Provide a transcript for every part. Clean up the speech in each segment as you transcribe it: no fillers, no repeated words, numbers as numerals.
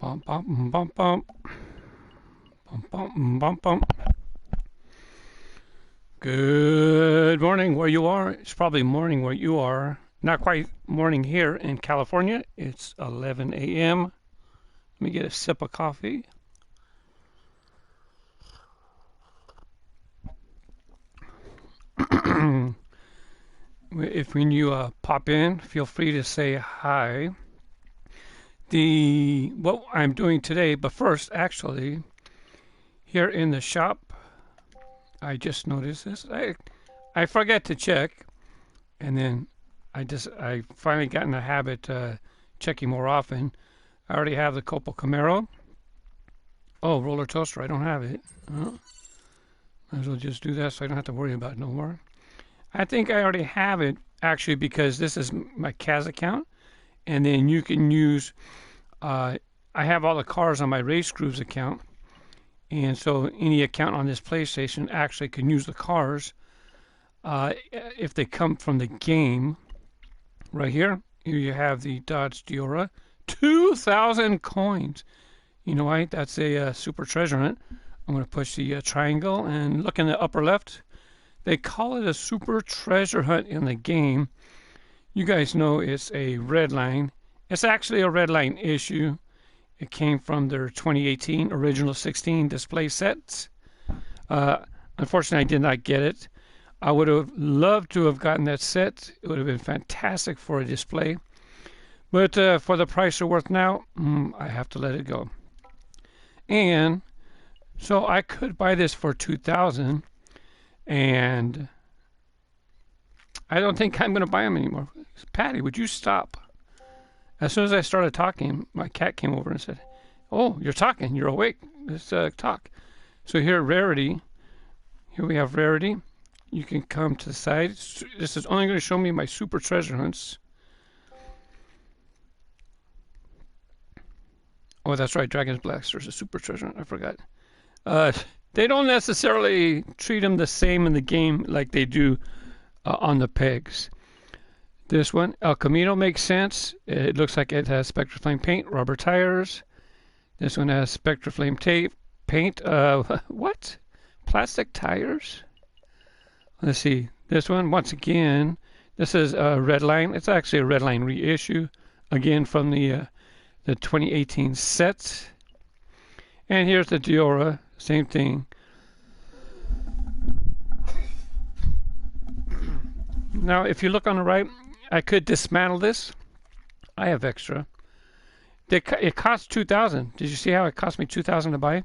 Bum, bum, bum, bum. Bum, bum, bum, bum. Good morning where you are. It's probably morning where you are. Not quite morning here in California. It's 11 a.m. Let me get a sip of coffee. If when you pop in, feel free to say hi. What I'm doing today, but first, actually, here in the shop, I just noticed this. I forget to check, and then I finally got in the habit checking more often. I already have the Copo Camaro. Oh, roller toaster, I don't have it. Might as well just do that so I don't have to worry about it no more. I think I already have it actually because this is my CAS account, and then you can use. I have all the cars on my Race Grooves account, and so any account on this PlayStation actually can use the cars if they come from the game. Right here, you have the Dodge Diora, 2,000 coins. You know why? That's a super treasure hunt. I'm going to push the triangle and look in the upper left. They call it a super treasure hunt in the game. You guys know it's a red line. It's actually a red line issue. It came from their 2018 original 16 display sets. Unfortunately, I did not get it. I would have loved to have gotten that set. It would have been fantastic for a display. But for the price they're worth now, I have to let it go. And so I could buy this for $2,000, and I don't think I'm going to buy them anymore. Patty, would you stop? As soon as I started talking, my cat came over and said, "Oh, you're talking. You're awake. Let's talk." So here, rarity. Here we have rarity. You can come to the side. This is only going to show me my super treasure hunts. Oh, that's right. Dragon's Blaster is a super treasure hunt. I forgot. They don't necessarily treat them the same in the game like they do on the pegs. This one, El Camino, makes sense. It looks like it has Spectraflame paint, rubber tires. This one has Spectraflame tape, paint. What? Plastic tires? Let's see. This one, once again, this is a red line. It's actually a red line reissue, again from the 2018 set. And here's the Diora, same thing. Now, if you look on the right, I could dismantle this. I have extra. It costs $2,000. Did you see how it cost me $2,000 to buy?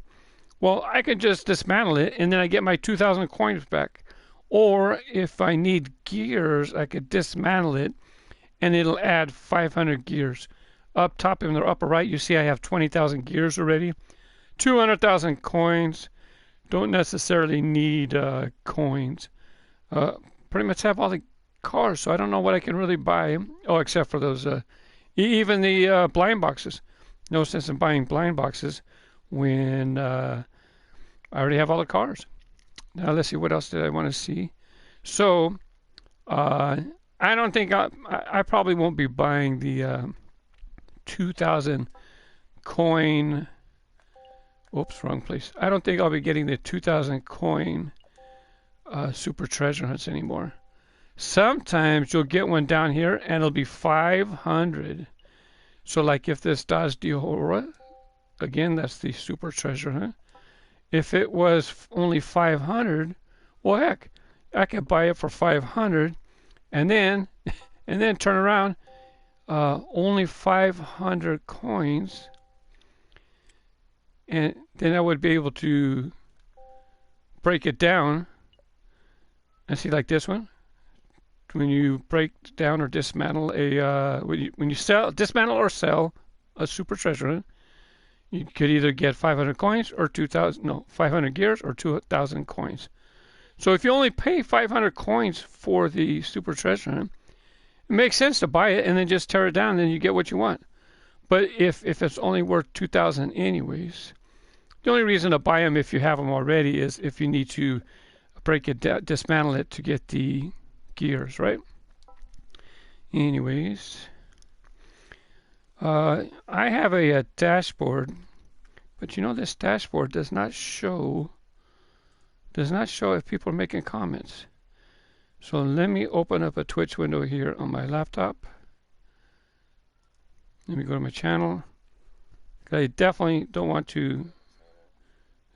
Well, I could just dismantle it, and then I get my 2,000 coins back. Or if I need gears, I could dismantle it, and it'll add 500 gears. Up top in the upper right, you see I have 20,000 gears already. 200,000 coins. Don't necessarily need coins. Pretty much have all the cars, so I don't know what I can really buy. Oh, except for those, even the blind boxes. No sense in buying blind boxes when I already have all the cars. Now let's see, what else did I want to see? So I don't think I probably won't be buying the 2,000 coin. Oops, wrong place. I don't think I'll be getting the 2,000 coin super treasure hunts anymore. Sometimes you'll get one down here and it'll be 500. So like if this Dodge Diora, again, that's the super treasure hunt. If it was only 500, well, heck, I could buy it for 500 and then turn around, only 500 coins, and then I would be able to break it down and see, like this one. When you break down or dismantle when you dismantle or sell a super treasure hunt, you could either get 500 coins or 500 gears or 2,000 coins. So if you only pay 500 coins for the super treasure hunt, it makes sense to buy it and then just tear it down, and then you get what you want. But if it's only worth 2,000 anyways, the only reason to buy them if you have them already is if you need to break it down, dismantle it to get the gears, right? Anyways, I have a dashboard, but you know this dashboard does not show if people are making comments. So let me open up a Twitch window here on my laptop. Let me go to my channel. I definitely don't want to.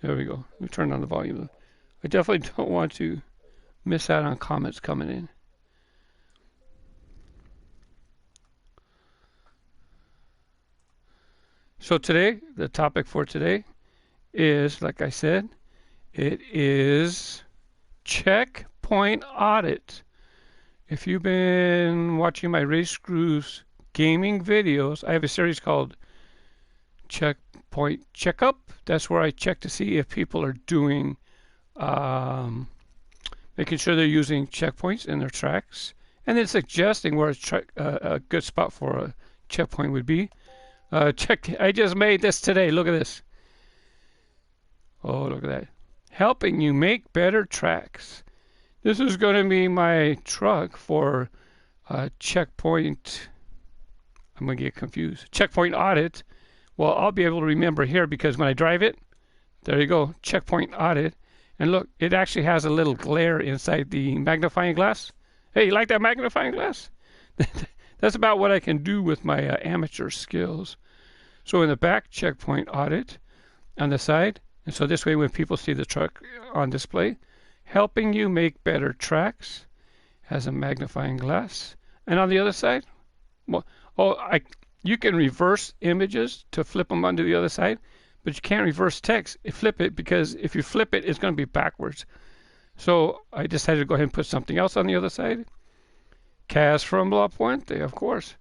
There we go. Let me turn on the volume. I definitely don't want to miss out on comments coming in. So today, the topic for today is, like I said, it is checkpoint audit. If you've been watching my Race Grooves gaming videos, I have a series called Checkpoint Checkup. That's where I check to see if people are doing, making sure they're using checkpoints in their tracks, and then suggesting where a good spot for a checkpoint would be. I just made this today. Look at this. Oh, look at that. Helping you make better tracks. This is going to be my truck for checkpoint. I'm going to get confused. Checkpoint audit. Well, I'll be able to remember here because when I drive it, there you go, checkpoint audit. And look, it actually has a little glare inside the magnifying glass. Hey, you like that magnifying glass? That's about what I can do with my amateur skills. So in the back, checkpoint audit on the side. And so this way when people see the truck on display, helping you make better tracks, has a magnifying glass. And on the other side, well, you can reverse images to flip them onto the other side, but you can't reverse text. Flip it, because if you flip it, it's going to be backwards. So I decided to go ahead and put something else on the other side. Cas from La Puente, of course.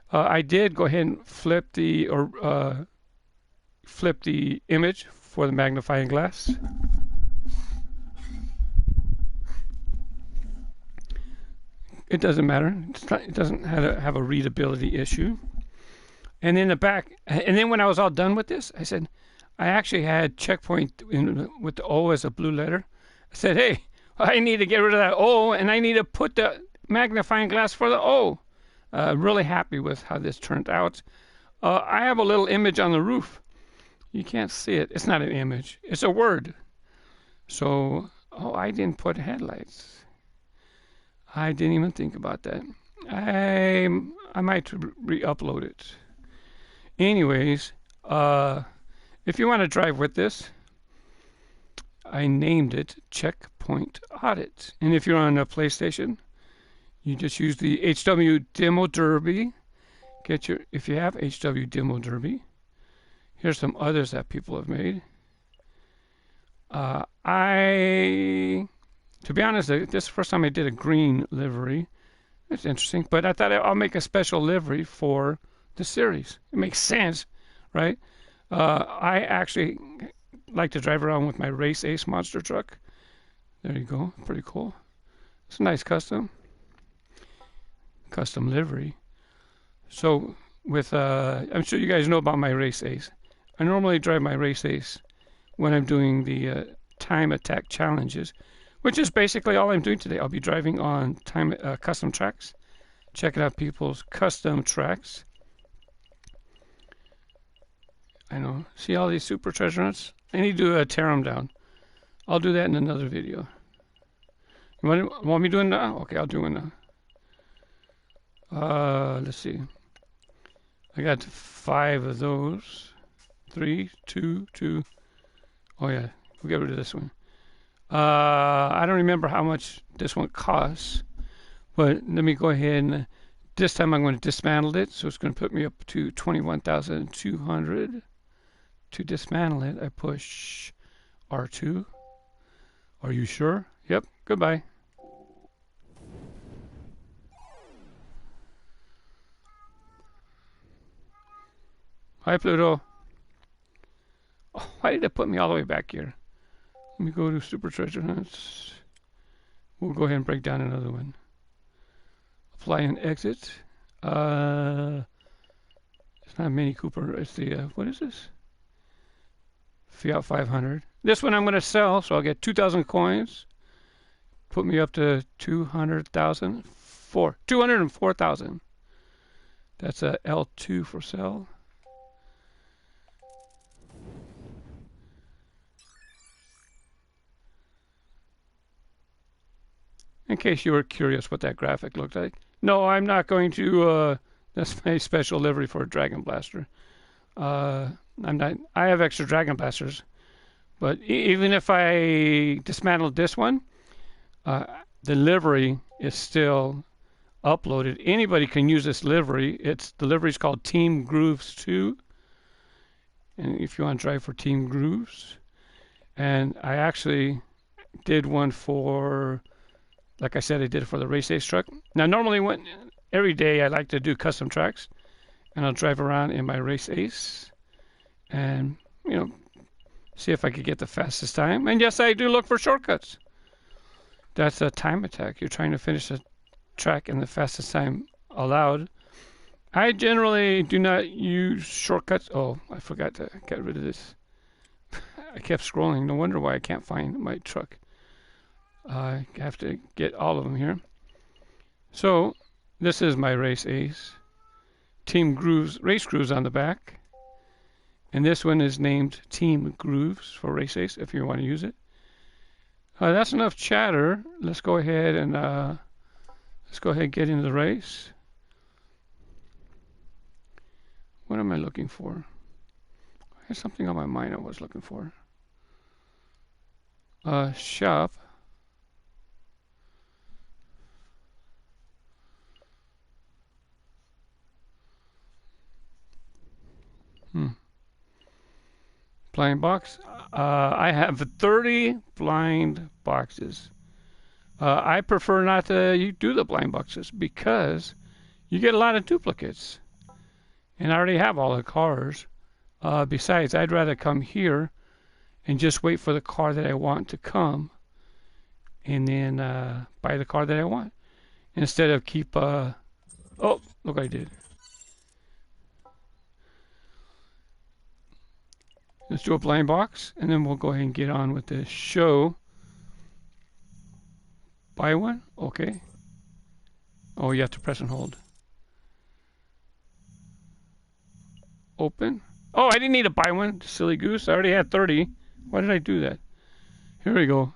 I did go ahead and flip the image for the magnifying glass. It doesn't matter. It doesn't have a readability issue. And in the back, and then when I was all done with this, I said, I actually had checkpoint with the O as a blue letter. I said, hey, I need to get rid of that O, and I need to put the magnifying glass for the O. Really happy with how this turned out. I have a little image on the roof. You can't see it. It's not an image. It's a word. So, I didn't put headlights. I didn't even think about that. I might re-upload it. Anyways, if you want to drive with this, I named it Checkpoint Audit. And if you're on a PlayStation, you just use the HW Demo Derby. If you have HW Demo Derby, here's some others that people have made. To be honest, this is the first time I did a green livery. It's interesting, but I thought I'll make a special livery for the series. It makes sense, right? I actually like to drive around with my Race Ace monster truck. There you go, pretty cool. It's a nice custom livery. So with I'm sure you guys know about my Race Ace. I normally drive my Race Ace when I'm doing the time attack challenges, which is basically all I'm doing today. I'll be driving on custom tracks, checking out people's custom tracks. I know. See all these super treasure hunts? I need to tear them down. I'll do that in another video. You want me doing now? Okay, I'll do it now. Let's see. I got 5 of those. 3, 2, 2. Oh yeah, we'll get rid of this one. I don't remember how much this one costs, but let me go ahead and this time I'm going to dismantle it. So it's going to put me up to 21,200. To dismantle it, I push R2. Are you sure? Yep. Goodbye. Hi, Pluto. Oh, why did it put me all the way back here? Let me go to Super Treasure Hunts. We'll go ahead and break down another one. Apply and exit. It's not Mini Cooper. It's the, what is this? Fiat 500. This one I'm going to sell, so I'll get 2,000 coins. Put me up to 204,000. That's a L2 for sale. In case you were curious what that graphic looked like. No, I'm not going to, that's my special livery for a Dragon Blaster. I'm not, I have extra Dragon Blasters, but even if I dismantled this one, the livery is still uploaded. Anybody can use this livery. The livery is called Team Grooves 2. And if you want to drive for Team Grooves, and I actually did one for, like I said, I did it for the Race Ace truck. Now, normally every day I like to do custom tracks, and I'll drive around in my Race Ace and, see if I could get the fastest time. And yes, I do look for shortcuts. That's a time attack. You're trying to finish a track in the fastest time allowed. I generally do not use shortcuts. Oh, I forgot to get rid of this. I kept scrolling. No wonder why I can't find my truck. I have to get all of them here. So this is my Race Ace. Team Grooves, Race Grooves on the back. And this one is named Team Grooves for Race Ace if you want to use it. That's enough chatter. Let's go ahead and get into the race. What am I looking for? I had something on my mind I was looking for. Shop. Blind box. I have 30 blind boxes. I prefer not to do the blind boxes because you get a lot of duplicates. And I already have all the cars. Besides, I'd rather come here and just wait for the car that I want to come and then buy the car that I want. Instead of keep... oh, look what I did. Let's do a blind box, and then we'll go ahead and get on with the show. Buy one? Okay. Oh, you have to press and hold. Open. Oh, I didn't need to buy one. Silly goose. I already had 30. Why did I do that? Here we go.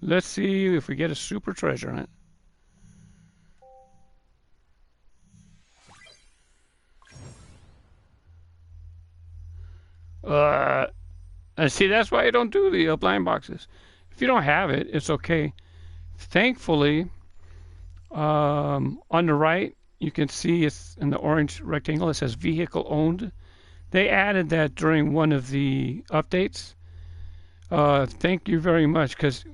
Let's see if we get a super treasure hunt. And see, that's why I don't do the blind boxes. If you don't have it, it's okay. Thankfully, on the right, you can see it's in the orange rectangle. It says vehicle owned. They added that during one of the updates. Thank you very much, because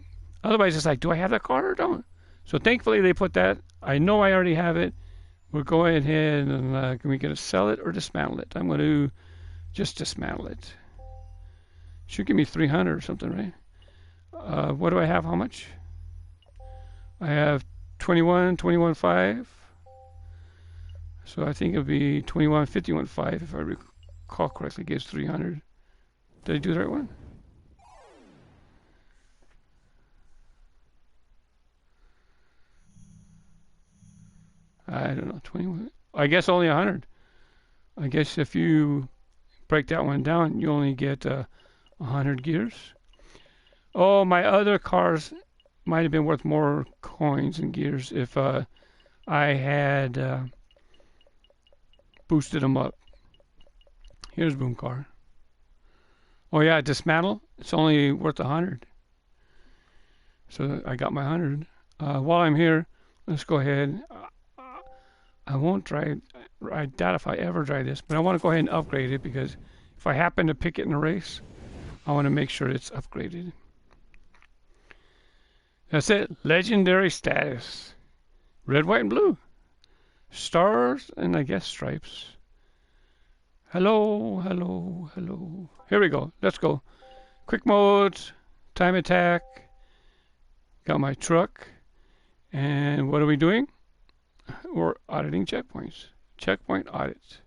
otherwise it's like, do I have that car or don't? So thankfully they put that. I know I already have it. We're going ahead and can we get to sell it or dismantle it? I'm going to just dismantle it. Should give me 300 or something, right? What do I have? How much? I have 21.5. So I think it'll be 21.51.5 if I recall correctly. Gives 300. Did I do the right one? I don't know. 21. I guess only 100. I guess if you break that one down, you only get 100 gears. Oh, my other cars might have been worth more coins and gears if I had boosted them up. Here's Boom Car. Oh yeah, dismantle. It's only worth 100. So I got my 100. While I'm here, let's go ahead. I won't drive. I doubt if I ever drive this, but I want to go ahead and upgrade it because if I happen to pick it in a race, I want to make sure it's upgraded. That's it. Legendary status. Red, white, and blue. Stars and I guess stripes. Hello, hello, hello. Here we go. Let's go. Quick modes. Time attack. Got my truck. And what are we doing? We're auditing checkpoints. Checkpoint audits.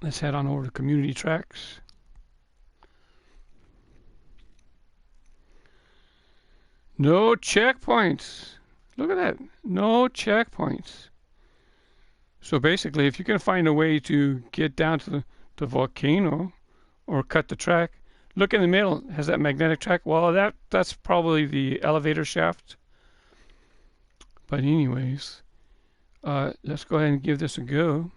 Let's head on over to community tracks. No checkpoints. Look at that. No checkpoints. So basically, if you can find a way to get down to the volcano or cut the track, look in the middle. Has that magnetic track? Well, that's probably the elevator shaft. But anyways, let's go ahead and give this a go.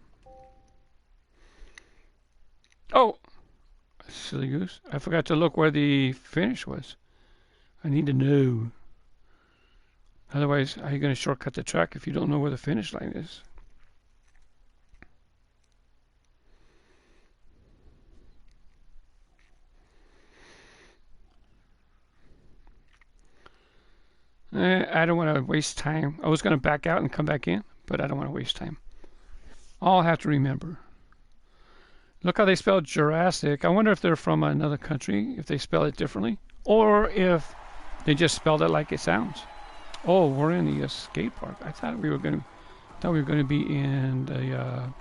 Oh, silly goose. I forgot to look where the finish was. I need to know. Otherwise, how are you going to shortcut the track if you don't know where the finish line is? I don't want to waste time. I was going to back out and come back in, but I don't want to waste time. I'll have to remember. Look how they spelled Jurassic. I wonder if they're from another country, if they spell it differently, or if they just spelled it like it sounds. Oh, we're in the skate park. I thought we were going to be in the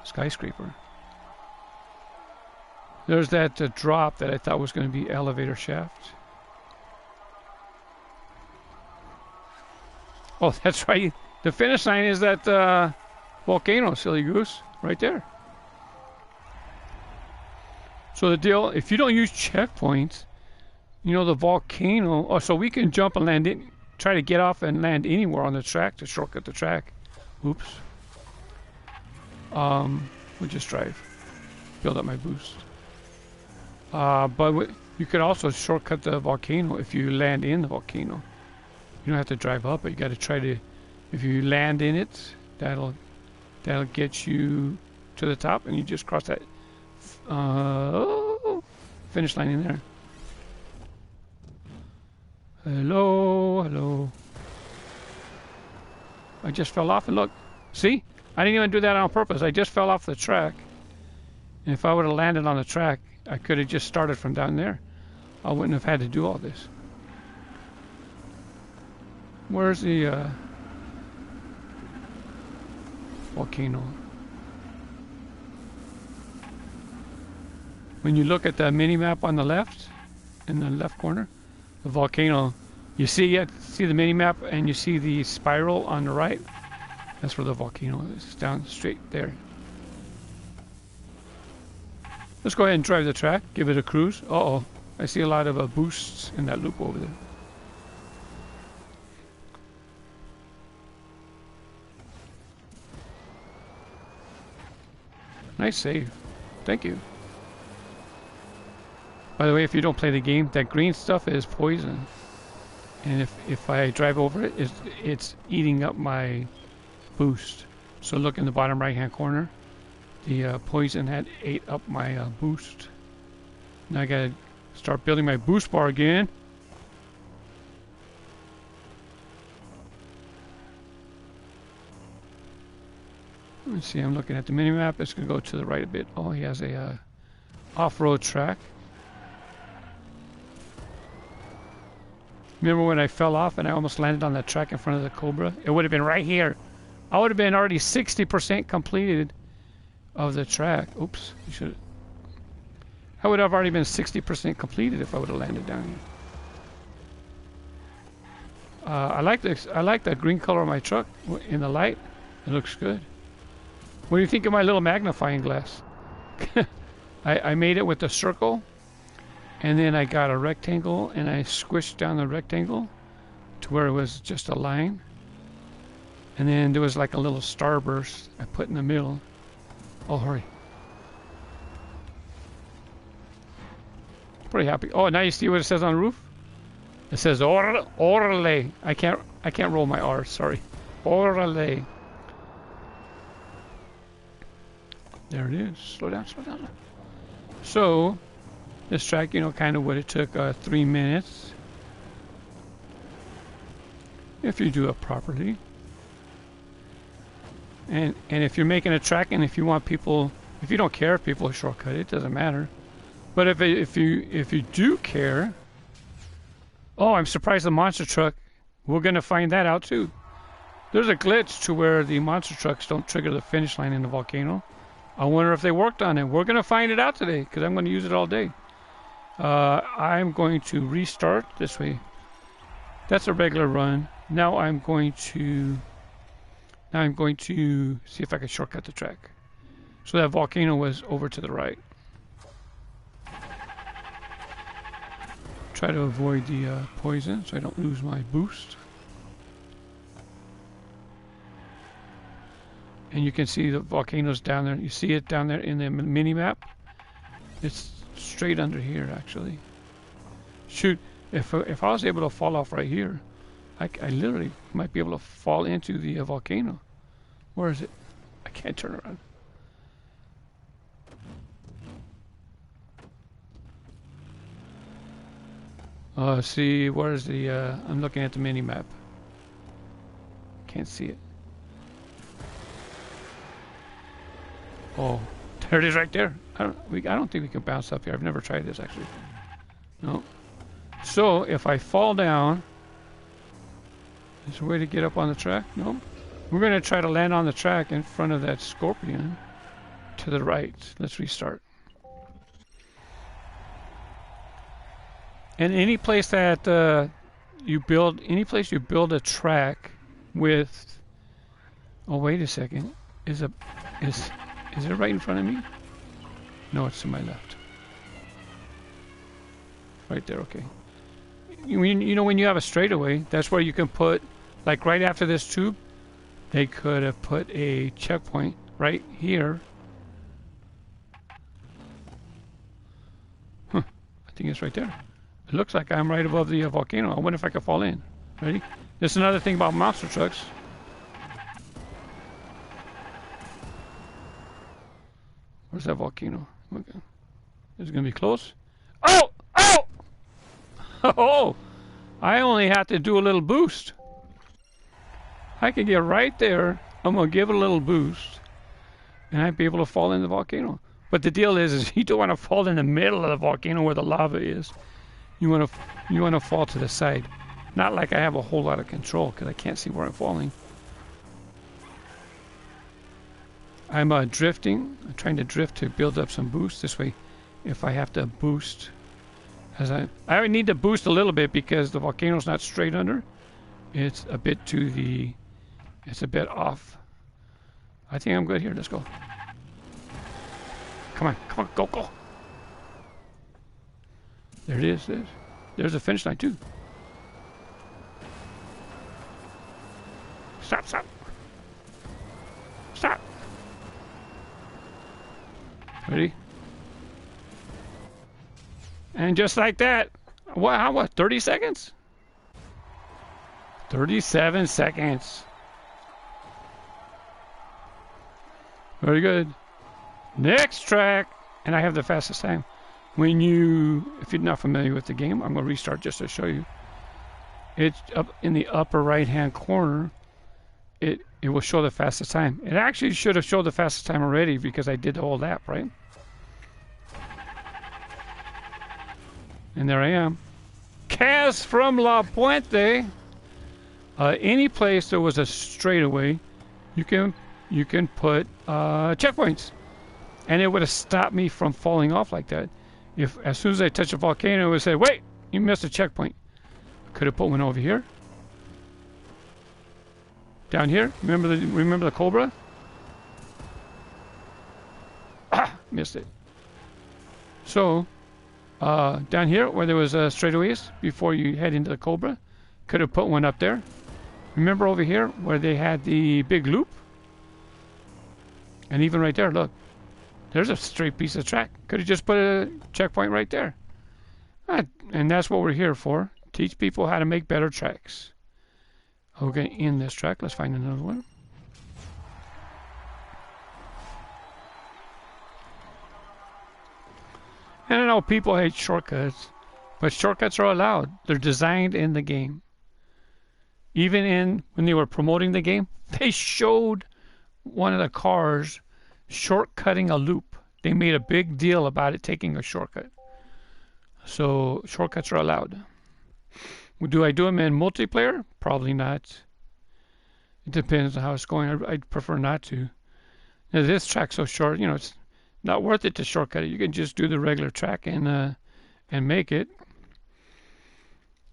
skyscraper. There's that drop that I thought was going to be elevator shaft. Oh, that's right. The finish line is that volcano, silly goose, right there. So the deal, if you don't use checkpoints, you know, the volcano, oh, so we can jump and land in, try to get off and land anywhere on the track to shortcut the track. Oops. We'll just drive. Build up my boost. But you could also shortcut the volcano if you land in the volcano. You don't have to drive up, but you got to try to, if you land in it, that'll get you to the top, and you just cross that finish line in there. Hello, hello. I just fell off, and look, see? I didn't even do that on purpose. I just fell off the track. And if I would have landed on the track, I could have just started from down there. I wouldn't have had to do all this. Where's the volcano? When you look at the mini map on the left, in the left corner, the volcano, you see it, see the mini map, and you see the spiral on the right. That's where the volcano is. It's down straight there. Let's go ahead and drive the track. Give it a cruise. Uh-oh, I see a lot of boosts in that loop over there. Nice save. Thank you. By the way, if you don't play the game, that green stuff is poison. And if I drive over it, it's eating up my boost. So look in the bottom right hand corner. The poison had ate up my boost. Now I gotta start building my boost bar again. Let's see, I'm looking at the mini map. It's gonna go to the right a bit. Oh, he has a off-road track. Remember when I fell off and I almost landed on that track in front of the Cobra? It would have been right here. I would have been already 60% completed of the track. Oops, you should. I would have already been 60% completed if I would have landed down here. I like this. I like the green color of my truck in the light. It looks good. What do you think of my little magnifying glass? I made it with a circle, and then I got a rectangle, and I squished down the rectangle to where it was just a line. And then there was like a little starburst I put in the middle. Oh, hurry. Pretty happy. Oh, now you see what it says on the roof? It says Orale. I can't roll my R, sorry. Orale. There it is. Slow down, slow down. So, this track, you know, kind of would have took 3 minutes if you do it properly. And if you're making a track, and if you want people, if you don't care if people shortcut it, doesn't matter. But if you do care, oh, I'm surprised the monster truck. We're gonna find that out too. There's a glitch to where the monster trucks don't trigger the finish line in the volcano. I wonder if they worked on it. We're gonna find it out today because I'm gonna use it all day. I'm going to restart this way. that's a regular run. Now I'm going to see if I can shortcut the track. So that volcano was over to the right. Try to avoid the poison so I don't lose my boost. And you can see the volcanoes down there. You see it down there in the mini map. It's straight under here, actually. Shoot, if I was able to fall off right here, I literally might be able to fall into the volcano. Where is it? I can't turn around. See, where's the? I'm looking at the mini map. Can't see it. Oh, there it is right there. I don't think we can bounce up here. I've never tried this actually. No. So if I fall down, is there a way to get up on the track? No. We're going to try to land on the track in front of that scorpion to the right. Let's restart. And any place that you build a track with. Oh, wait a second. Is it right in front of me? No, it's to my left. Right there, okay. You know when you have a straightaway, that's where you can put, like right after this tube, they could have put a checkpoint right here. Huh, I think it's right there. It looks like I'm right above the volcano. I wonder if I can fall in. Ready? There's another thing about monster trucks. Where's that volcano? Okay. Is it going to be close? Oh! Oh! Oh! I only have to do a little boost. I can get right there. I'm going to give it a little boost. And I'd be able to fall in the volcano. But the deal is you don't want to fall in the middle of the volcano where the lava is. You want to fall to the side. Not like I have a whole lot of control because I can't see where I'm falling. I'm drifting. I'm trying to drift to build up some boost. This way, if I have to boost, I need to boost a little bit because the volcano's not straight under. It's a bit it's a bit off. I think I'm good here. Let's go. Come on, go. There it is. There's the finish line too. Stop. Ready? And just like that, what, 30 seconds? 37 seconds. Very good. Next track, and I have the fastest time. If you're not familiar with the game, I'm going to restart just to show you. It's up in the upper right-hand corner. It will show the fastest time. It actually should have showed the fastest time already because I did the whole lap, right? And there I am. Kaz from La Puente. Any place there was a straightaway, you can put checkpoints, and it would have stopped me from falling off like that. If as soon as I touch a volcano, it would say, "Wait, you missed a checkpoint." Could have put one over here. Down here, remember the cobra? Missed it. So, down here where there was straightaways before you head into the cobra, could have put one up there. Remember over here where they had the big loop? And even right there, look, there's a straight piece of track. Could have just put a checkpoint right there. And that's what we're here for. Teach people how to make better tracks. Okay, in this track, let's find another one. And I know people hate shortcuts, but shortcuts are allowed. They're designed in the game. Even when they were promoting the game, they showed one of the cars shortcutting a loop. They made a big deal about it taking a shortcut. So shortcuts are allowed. Do I do them in multiplayer? Probably not. It depends on how it's going. I'd prefer not to. Now, this track's so short, it's not worth it to shortcut it. You can just do the regular track and make it.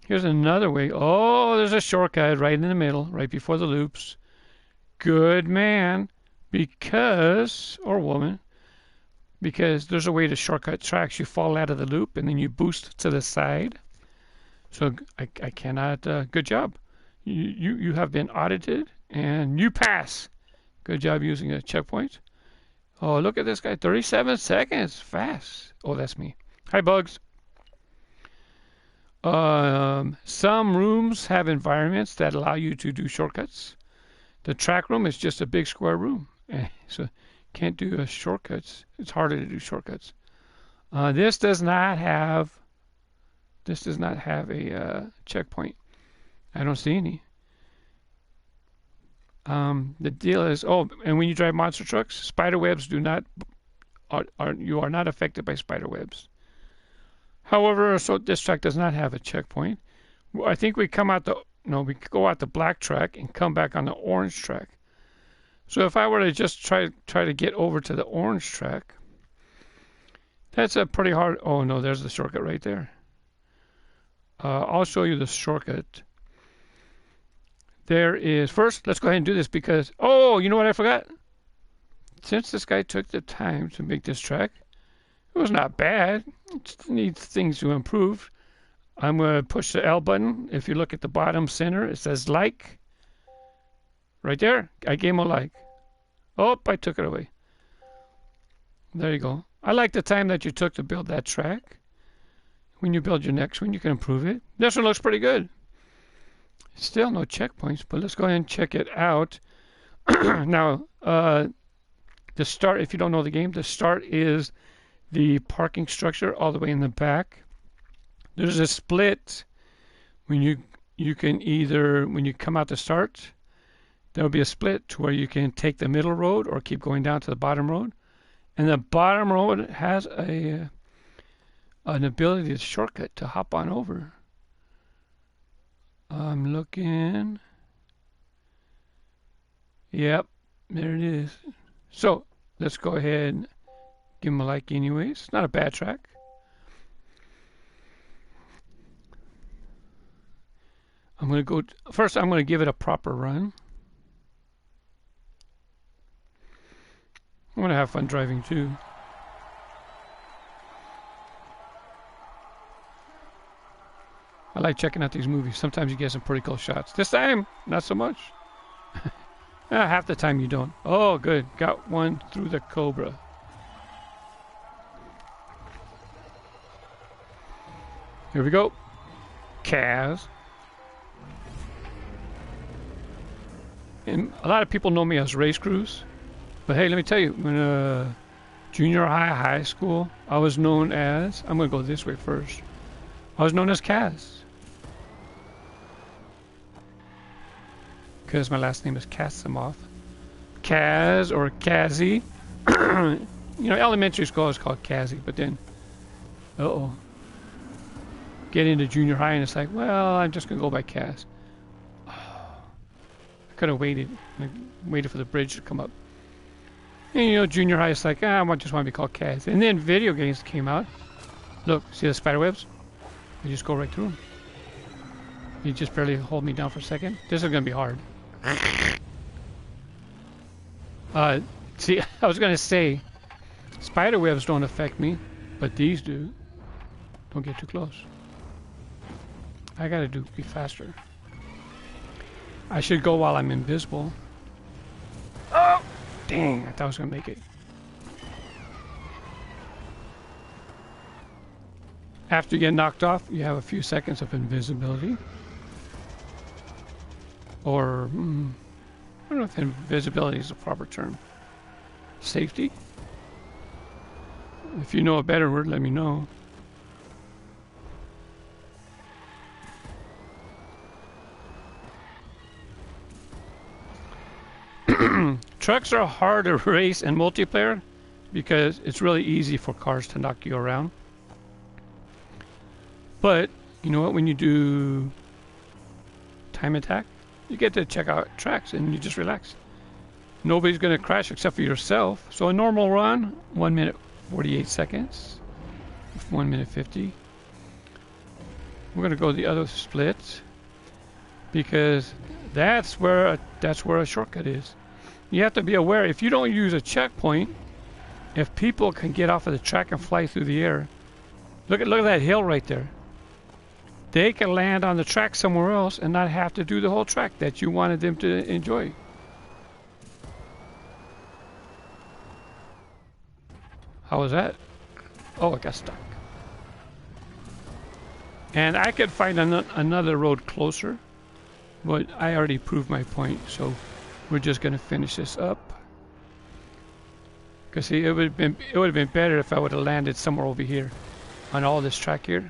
Here's another way. Oh, there's a shortcut right in the middle, right before the loops. Good man, because, or woman, because there's a way to shortcut tracks. You fall out of the loop and then you boost to the side. So I cannot, good job. You have been audited and you pass. Good job using a checkpoint. Oh, look at this guy, 37 seconds, fast. Oh, that's me. Hi, Bugs. Some rooms have environments that allow you to do shortcuts. The track room is just a big square room, so can't do shortcuts. It's harder to do shortcuts. This does not have a checkpoint. I don't see any. The deal is, oh, and when you drive monster trucks, spider webs you are not affected by spider webs. However, so this track does not have a checkpoint. I think we go out the black track and come back on the orange track. So if I were to just try to get over to the orange track, that's a pretty hard. Oh no, there's the shortcut right there. I'll show you the shortcut. There is, first, let's go ahead and do this because, oh, you know what I forgot? Since this guy took the time to make this track, it was not bad. It just needs things to improve. I'm going to push the L button. If you look at the bottom center, it says like. Right there. I gave him a like. Oh, I took it away. There you go. I like the time that you took to build that track. When you build your next one, you can improve it. This one looks pretty good. Still no checkpoints, but let's go ahead and check it out. Now, the start, if you don't know the game, the start is the parking structure all the way in the back. There's a split when you can either, when you come out to start, there'll be a split to where you can take the middle road or keep going down to the bottom road. And the bottom road has an ability to shortcut to hop on over. I'm looking. Yep, there it is. So let's go ahead and give him a like anyways. It's not a bad track. I'm going to go, first I'm going to give it a proper run. I'm going to have fun driving too. I like checking out these movies. Sometimes you get some pretty cool shots. This time, not so much. Half the time you don't. Oh, good. Got one through the Cobra. Here we go. Kaz. And a lot of people know me as Race Cruise. But hey, let me tell you, when junior high school, I was known as, I'm going to go this way first. I was known as Kaz. Because my last name is Kasimov. Kaz or Kazi. You know, elementary school is called Kazi, but then, get into junior high and it's like, well, I'm just going to go by Kaz. I could have waited. I waited for the bridge to come up. And you know, junior high is like, I just want to be called Kaz. And then video games came out. Look, see the spider webs? You just go right through them. You just barely hold me down for a second. This is going to be hard. See, I was going to say, spider webs don't affect me, but these do. Don't get too close. I got to be faster. I should go while I'm invisible. Oh! Dang, I thought I was going to make it. After you get knocked off, you have a few seconds of invisibility. Or, I don't know if invisibility is a proper term. Safety? If you know a better word, let me know. Trucks are hard to race in multiplayer because it's really easy for cars to knock you around. But, you know what, when you do time attack, you get to check out tracks and you just relax. Nobody's going to crash except for yourself. So a normal run, 1 minute 48 seconds, 1 minute 50. We're gonna go the other split because that's where a shortcut is. You have to be aware if you don't use a checkpoint, if people can get off of the track and fly through the air. Look at that hill right there. They can land on the track somewhere else and not have to do the whole track that you wanted them to enjoy. How was that? Oh, I got stuck. And I could find another road closer, but I already proved my point, so we're just going to finish this up. Because see, it would have been better if I would have landed somewhere over here on all this track here.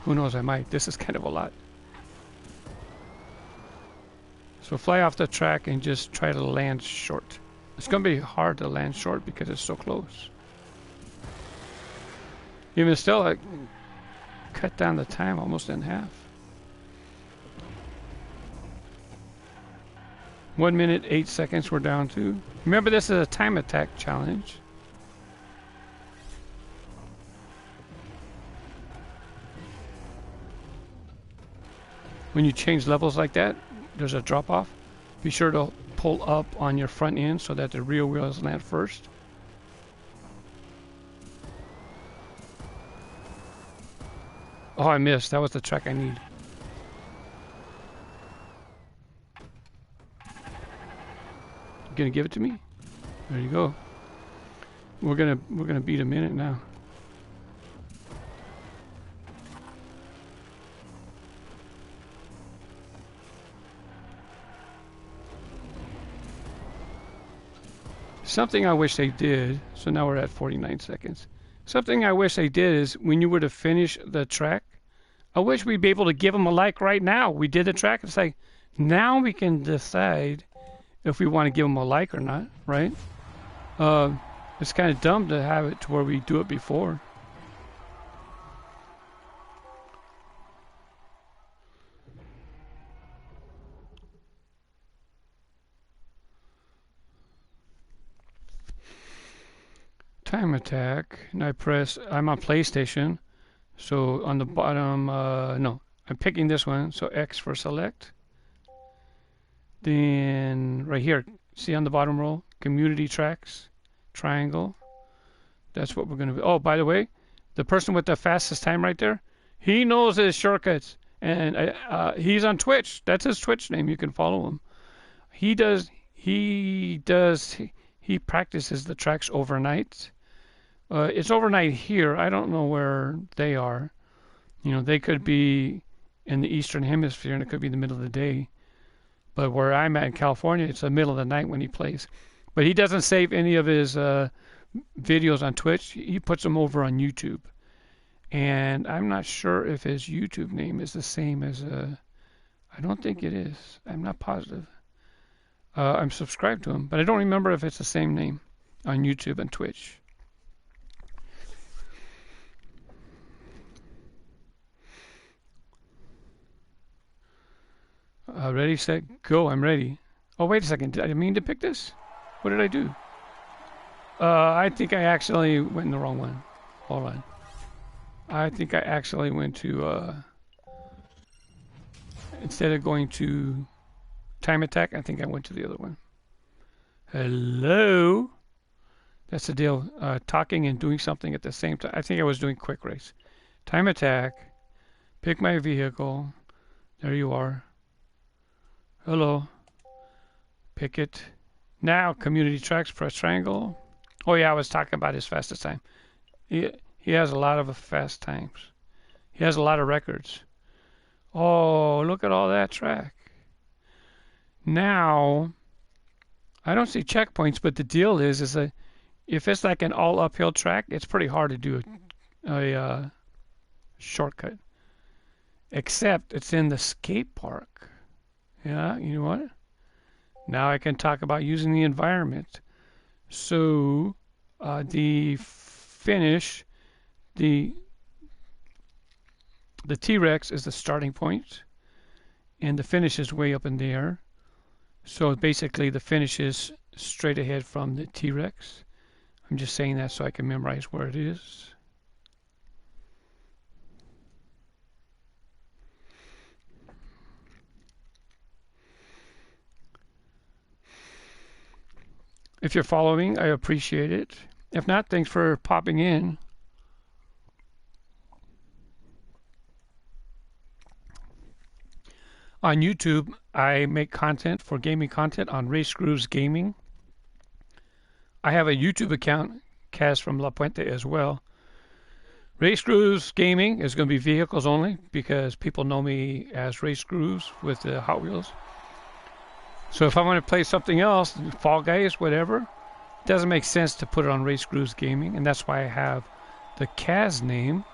Who knows, I might. This is kind of a lot. So fly off the track and just try to land short. It's going to be hard to land short because it's so close. Even still, I cut down the time almost in half. 1 minute, 8 seconds we're down to. Remember, this is a time attack challenge. When you change levels like that, there's a drop off. Be sure to pull up on your front end so that the rear wheels land first. Oh, I missed. That was the track I need. Gonna give it to me? There you go. We're gonna beat a minute now. Something I wish they did, so now we're at 49 seconds. Something I wish they did is when you were to finish the track, I wish we'd be able to give them a like right now. We did the track. It's like, now we can decide if we want to give them a like or not, right? It's kind of dumb to have it to where we do it before. Time attack, and I press, I'm on PlayStation, so on the bottom, no, I'm picking this one, so X for select. Then right here, see on the bottom row, community tracks, triangle. That's what we're going to, oh, by the way, the person with the fastest time right there, he knows his shortcuts, and he's on Twitch. That's his Twitch name. You can follow him. He practices the tracks overnight. It's overnight here. I don't know where they are. You know, they could be in the Eastern Hemisphere and it could be the middle of the day. But where I'm at in California, it's the middle of the night when he plays. But he doesn't save any of his videos on Twitch. He puts them over on YouTube. And I'm not sure if his YouTube name is the same as I don't think it is. I'm not positive. I'm subscribed to him, but I don't remember if it's the same name on YouTube and Twitch. Ready, set, go. I'm ready. Oh, wait a second. Did I mean to pick this? What did I do? I think I actually went in the wrong one. Hold on. I think I actually went to, instead of going to time attack, I think I went to the other one. Hello? That's the deal. Talking and doing something at the same time. I think I was doing quick race. Time attack. Pick my vehicle. There you are. Hello. Pick it. Now, community tracks, press triangle. Oh yeah, I was talking about his fastest time. He has a lot of fast times. He has a lot of records. Oh, look at all that track. Now, I don't see checkpoints, but the deal is that if it's like an all uphill track, it's pretty hard to do a shortcut. Except it's in the skate park. Yeah, you know what? Now I can talk about using the environment. So the finish, the T-Rex is the starting point, and the finish is way up in the air. So basically the finish is straight ahead from the T-Rex. I'm just saying that so I can memorize where it is. If you're following, I appreciate it. If not, thanks for popping in. On YouTube, I make content for gaming content on Race Grooves Gaming. I have a YouTube account, Kaz from La Puente, as well. Race Grooves Gaming is going to be vehicles only because people know me as Race Grooves with the Hot Wheels. So if I want to play something else, Fall Guys, whatever, it doesn't make sense to put it on Race Grooves Gaming, and that's why I have the Kaz name.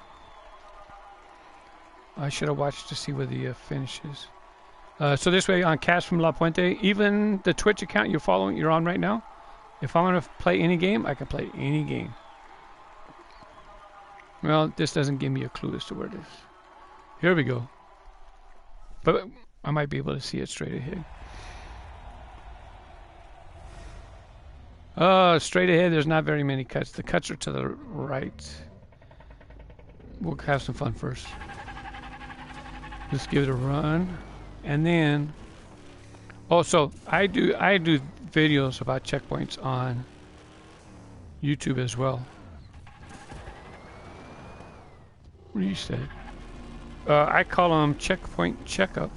I should have watched to see where the finish is. So this way on Kaz from La Puente, even the Twitch account you're on right now, if I want to play any game, I can play any game. Well, this doesn't give me a clue as to where it is. Here we go. But I might be able to see it straight ahead. Straight ahead, there's not very many cuts. The cuts are to the right. We'll have some fun first. Let's give it a run. And then, also, I do videos about checkpoints on YouTube as well. Reset. I call them checkpoint checkup,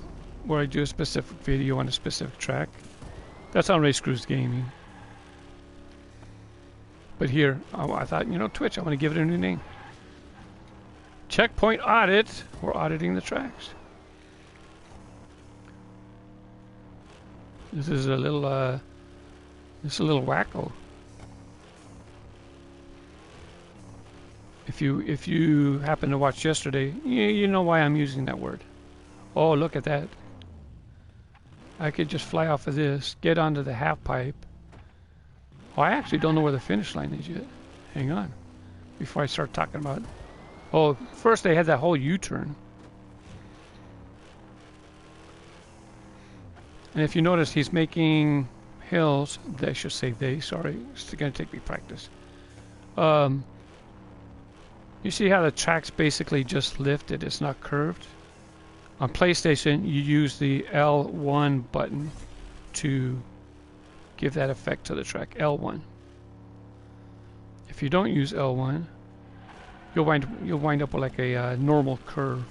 where I do a specific video on a specific track. That's on Race Grooves Gaming. But here, I thought, Twitch, I want to give it a new name. Checkpoint Audit. We're auditing the tracks. This is a little wacko. If you happen to watch yesterday, you know why I'm using that word. Oh, look at that. I could just fly off of this, get onto the half pipe. Oh, I actually don't know where the finish line is yet. Hang on. Before I start talking about it. Oh, first they had that whole U-turn. And if you notice, he's making hills. I should say they, sorry. It's going to take me practice. You see how the track's basically just lifted. It's not curved. On PlayStation, you use the L1 button to give that effect to the track. L1. If you don't use L1, you'll wind up with like a normal curve.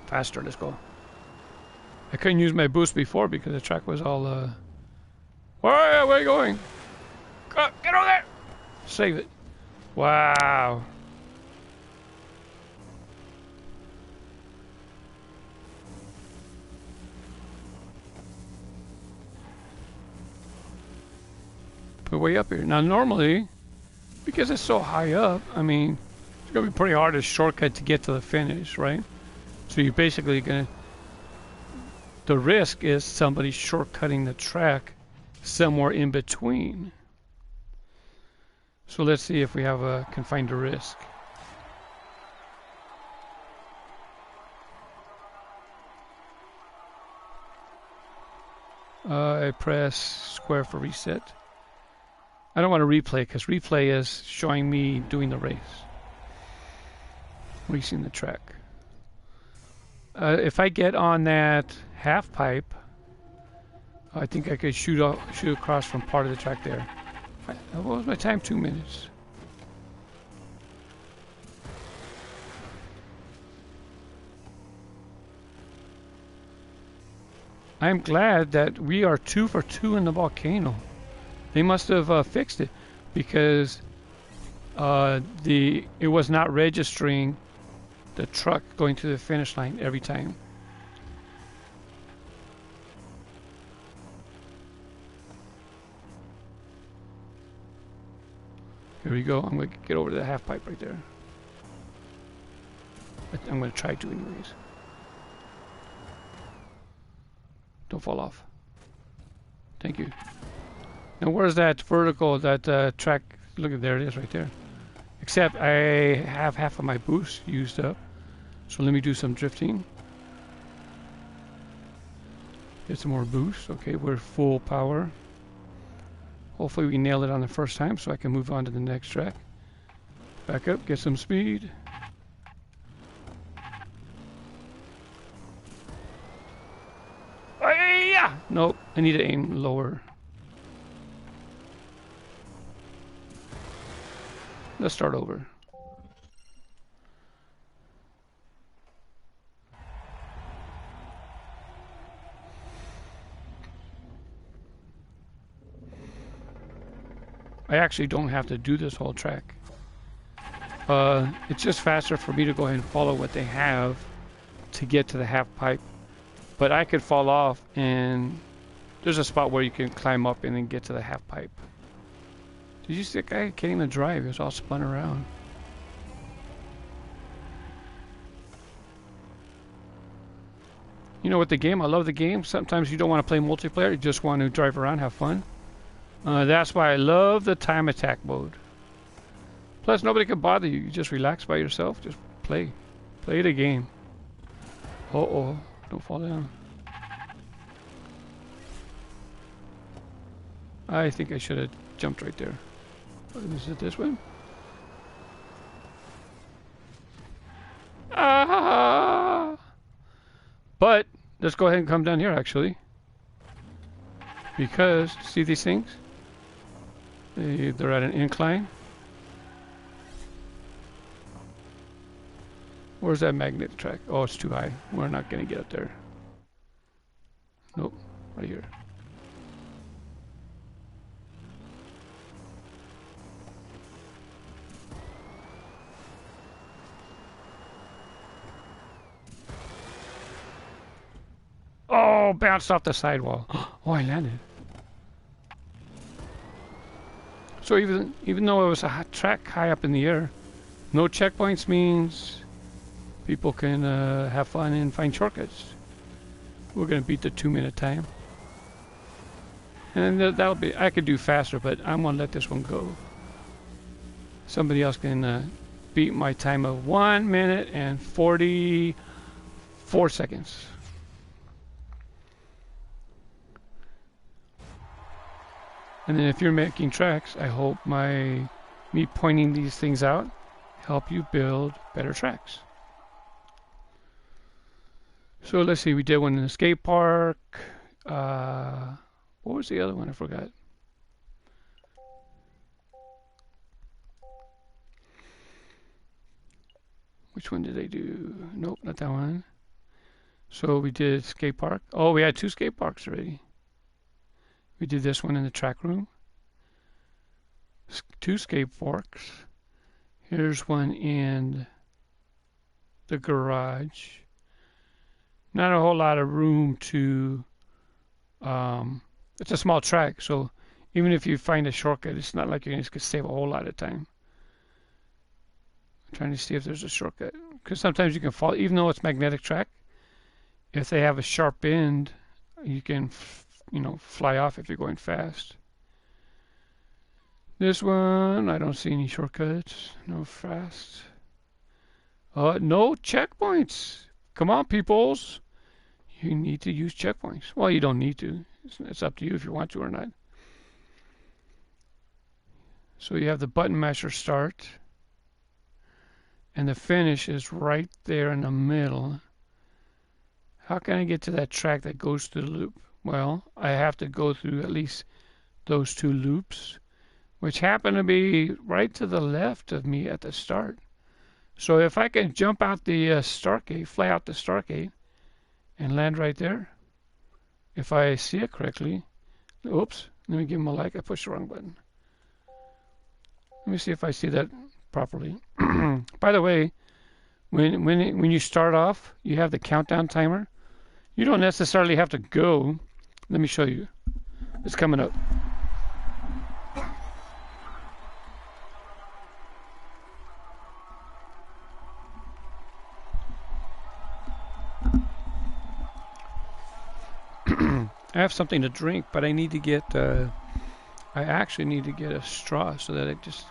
Faster, let's go. I couldn't use my boost before because the track was all where are you going? Get over there! Save it. Wow. Put way up here. Now normally, because it's so high up, I mean, it's going to be pretty hard to shortcut to get to the finish, right? So you're basically going to... The risk is somebody shortcutting the track somewhere in between. So let's see if we can find a risk. I press square for reset. I don't want to replay because replay is showing me doing the race. Racing the track. If I get on that half pipe, I think I could shoot across from part of the track there. What was my time? 2 minutes. I'm glad that we are 2 for 2 in the volcano. They must have fixed it because it was not registering the truck going to the finish line every time. Here we go. I'm going to get over to the half pipe right there. I'm going to try to anyways. Don't fall off. Thank you. Now where's that vertical, that track? Look at there it is right there. Except I have half of my boost used up. So let me do some drifting. Get some more boost. Okay, we're full power. Hopefully we nail it on the first time so I can move on to the next track. Back up, get some speed. Nope, I need to aim lower. Let's start over. I actually don't have to do this whole track. It's just faster for me to go ahead and follow what they have to get to the half pipe. But I could fall off, and there's a spot where you can climb up and then get to the half pipe. Did you see that guy can't even drive? He was all spun around. You know, with the game, I love the game. Sometimes you don't want to play multiplayer. You just want to drive around, have fun. That's why I love the time attack mode. Plus, nobody can bother you. You just relax by yourself. Just play. Play the game. Uh-oh. Don't fall down. I think I should have jumped right there. Is it this one? Ah! But let's go ahead and come down here, actually. Because, see these things? They're at an incline. Where's that magnet track? Oh, it's too high. We're not going to get up there. Nope, right here. Oh, bounced off the sidewall. Oh, I landed. So even though it was a track high up in the air, no checkpoints means people can have fun and find shortcuts. We're going to beat the 2-minute time. And that'll be, I could do faster, but I'm going to let this one go. Somebody else can beat my time of 1 minute and 44 seconds. And then if you're making tracks, I hope me pointing these things out help you build better tracks. So let's see, we did one in the skate park. What was the other one? I forgot. Which one did they do? Nope, not that one. So we did skate park. Oh, we had 2 skate parks already. We did this one in the track room. 2 skate parks. Here's one in the garage. Not a whole lot of room to, it's a small track, so even if you find a shortcut, it's not like you're going to save a whole lot of time. I'm trying to see if there's a shortcut, because sometimes you can fall, even though it's magnetic track, if they have a sharp end, you can, fly off if you're going fast. This one, I don't see any shortcuts, no fast. No checkpoints. Come on, peoples. You need to use checkpoints. Well, you don't need to. It's up to you if you want to or not. So you have the button masher start. And the finish is right there in the middle. How can I get to that track that goes through the loop? Well, I have to go through at least those 2 loops, which happen to be right to the left of me at the start. So if I can jump out the start gate, fly out the start gate, and land right there, if I see it correctly, oops, let me give him a like, I pushed the wrong button. Let me see if I see that properly. By the way, when you start off, you have the countdown timer. You don't necessarily have to go. Let me show you. It's coming up. I have something to drink, but I need to get, I actually need to get a straw so that I don't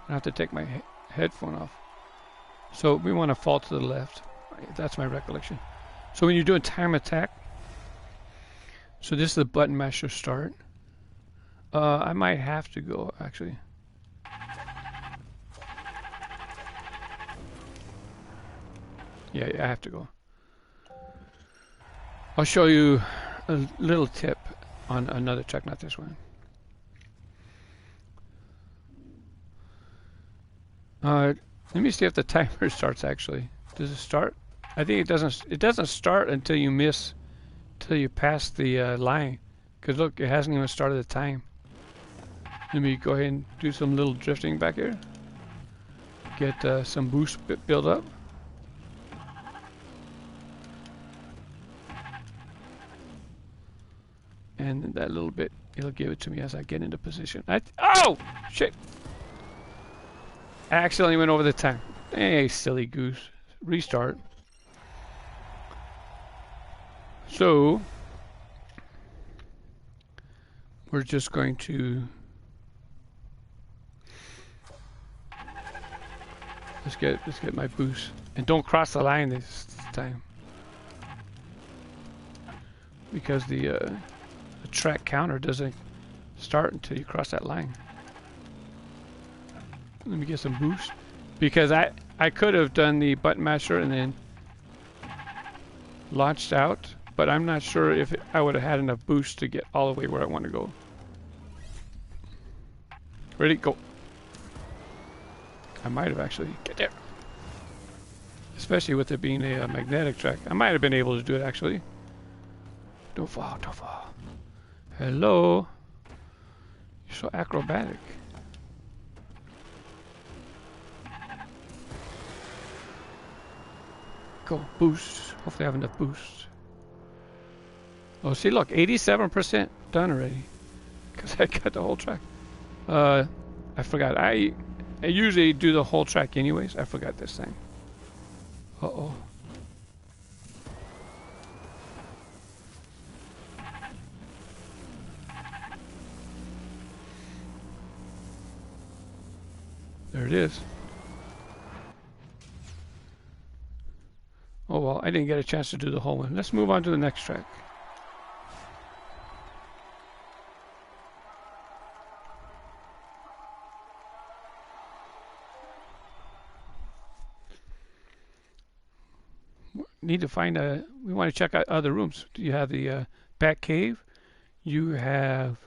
have to take my headphone off. So we want to fall to the left. That's my recollection. So when you're doing time attack, so this is the button masher start. I might have to go, actually. Yeah, I have to go. I'll show you a little tip on another track, not this one. Let me see if the timer starts actually. Does it start? I think it doesn't. It doesn't start until you pass the line. Cause look, it hasn't even started the time. Let me go ahead and do some little drifting back here. Get some boost build up. And that little bit, it'll give it to me as I get into position. Oh! Shit! I accidentally went over the time. Hey, silly goose. Restart. So, we're just going to... Let's get my boost. And don't cross the line this time. Because the track counter doesn't start until you cross that line. Let me get some boost. Because I could have done the button masher and then launched out, but I'm not sure if I would have had enough boost to get all the way where I want to go. Ready? Go. I might have actually get there. Especially with it being a magnetic track. I might have been able to do it actually. Don't fall, don't fall. Hello. You're so acrobatic. Go, boost. Hopefully I have enough boost. Oh, see, look, 87% done already. Because I got the whole track. I forgot. I usually do the whole track anyways. I forgot this thing. Uh-oh. There it is. Oh well, I didn't get a chance to do the whole one. Let's move on to the next track. Need to find we want to check out other rooms. You have the Batcave. You have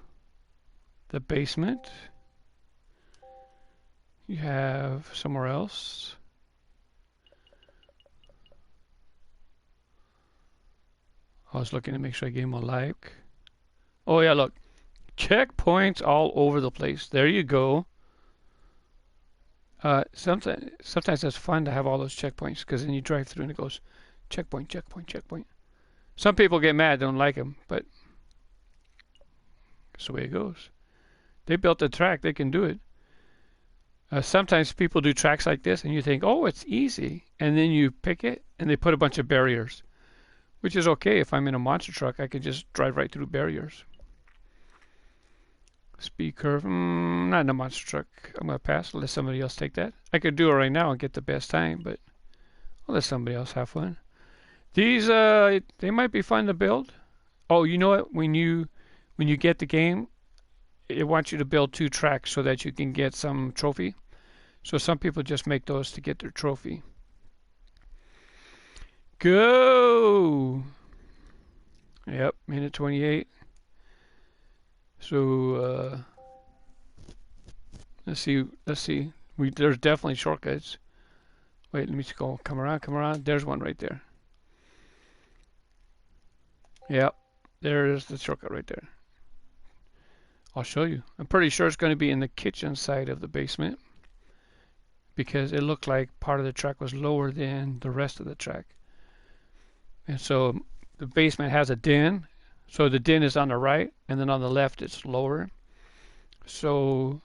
the basement. You have somewhere else. I was looking to make sure I gave him a like. Oh yeah, look. Checkpoints all over the place. There you go. Sometimes it's fun to have all those checkpoints because then you drive through and it goes checkpoint, checkpoint, checkpoint. Some people get mad, don't like them, but that's the way it goes. They built the track, they can do it. Sometimes people do tracks like this and you think, oh, it's easy. And then you pick it and they put a bunch of barriers, which is okay. If I'm in a monster truck, I can just drive right through barriers. Speed curve, not in a monster truck. I'm going to pass, let somebody else take that. I could do it right now and get the best time, but I'll let somebody else have fun. These, they might be fun to build. Oh, you know what? When you get the game, it wants you to build 2 tracks so that you can get some trophy. So some people just make those to get their trophy. Go! Yep, minute 28. So, let's see. There's definitely shortcuts. Wait, let me go. Come around. There's one right there. Yep, there's the shortcut right there. I'll show you. I'm pretty sure it's going to be in the kitchen side of the basement because it looked like part of the track was lower than the rest of the track. And so the basement has a den. So the den is on the right, and then on the left it's lower. So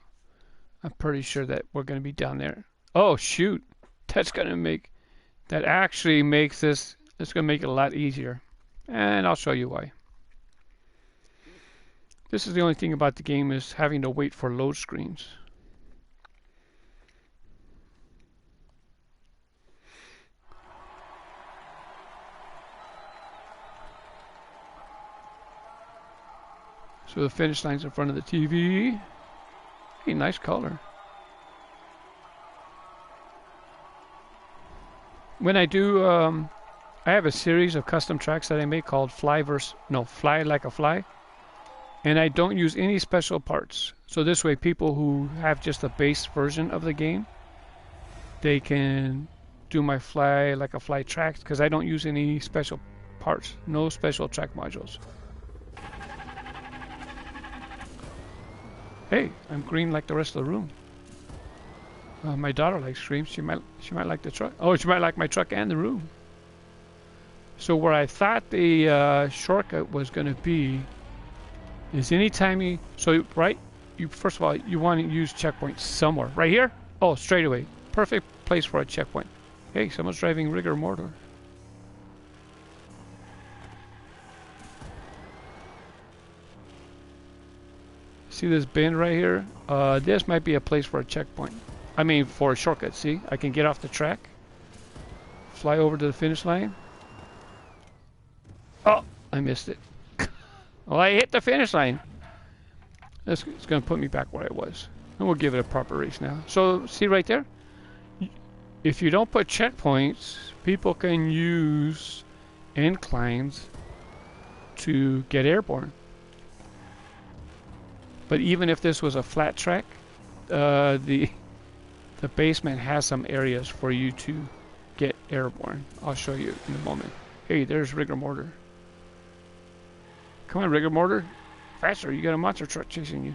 I'm pretty sure that we're going to be down there. Oh, shoot. That actually makes this, it's going to make it a lot easier. And I'll show you why. This is the only thing about the game is having to wait for load screens. So the finish line's in front of the TV. Hey, nice color. When I do, I have a series of custom tracks that I make called Fly Like a Fly. And I don't use any special parts. So this way people who have just the base version of the game they can do my fly like a fly track, because I don't use any special parts, no special track modules. Hey, I'm green like the rest of the room. My daughter likes green. She might like the truck. Oh, she might like my truck and the room. So where I thought the shortcut was going to be is anytime you, so right, you first of all, you want to use checkpoints somewhere. Right here? Oh, straight away. Perfect place for a checkpoint. Hey, someone's driving rigor mortar. See this bend right here? This might be a place for a checkpoint. I mean, for a shortcut. See, I can get off the track, fly over to the finish line. Oh, I missed it. Well, I hit the finish line. It's going to put me back where I was. And we'll give it a proper race now. So, see right there? If you don't put checkpoints, people can use inclines to get airborne. But even if this was a flat track, the basement has some areas for you to get airborne. I'll show you in a moment. Hey, there's rigor mortar. Come on, rigor mortar. Faster, you got a monster truck chasing you.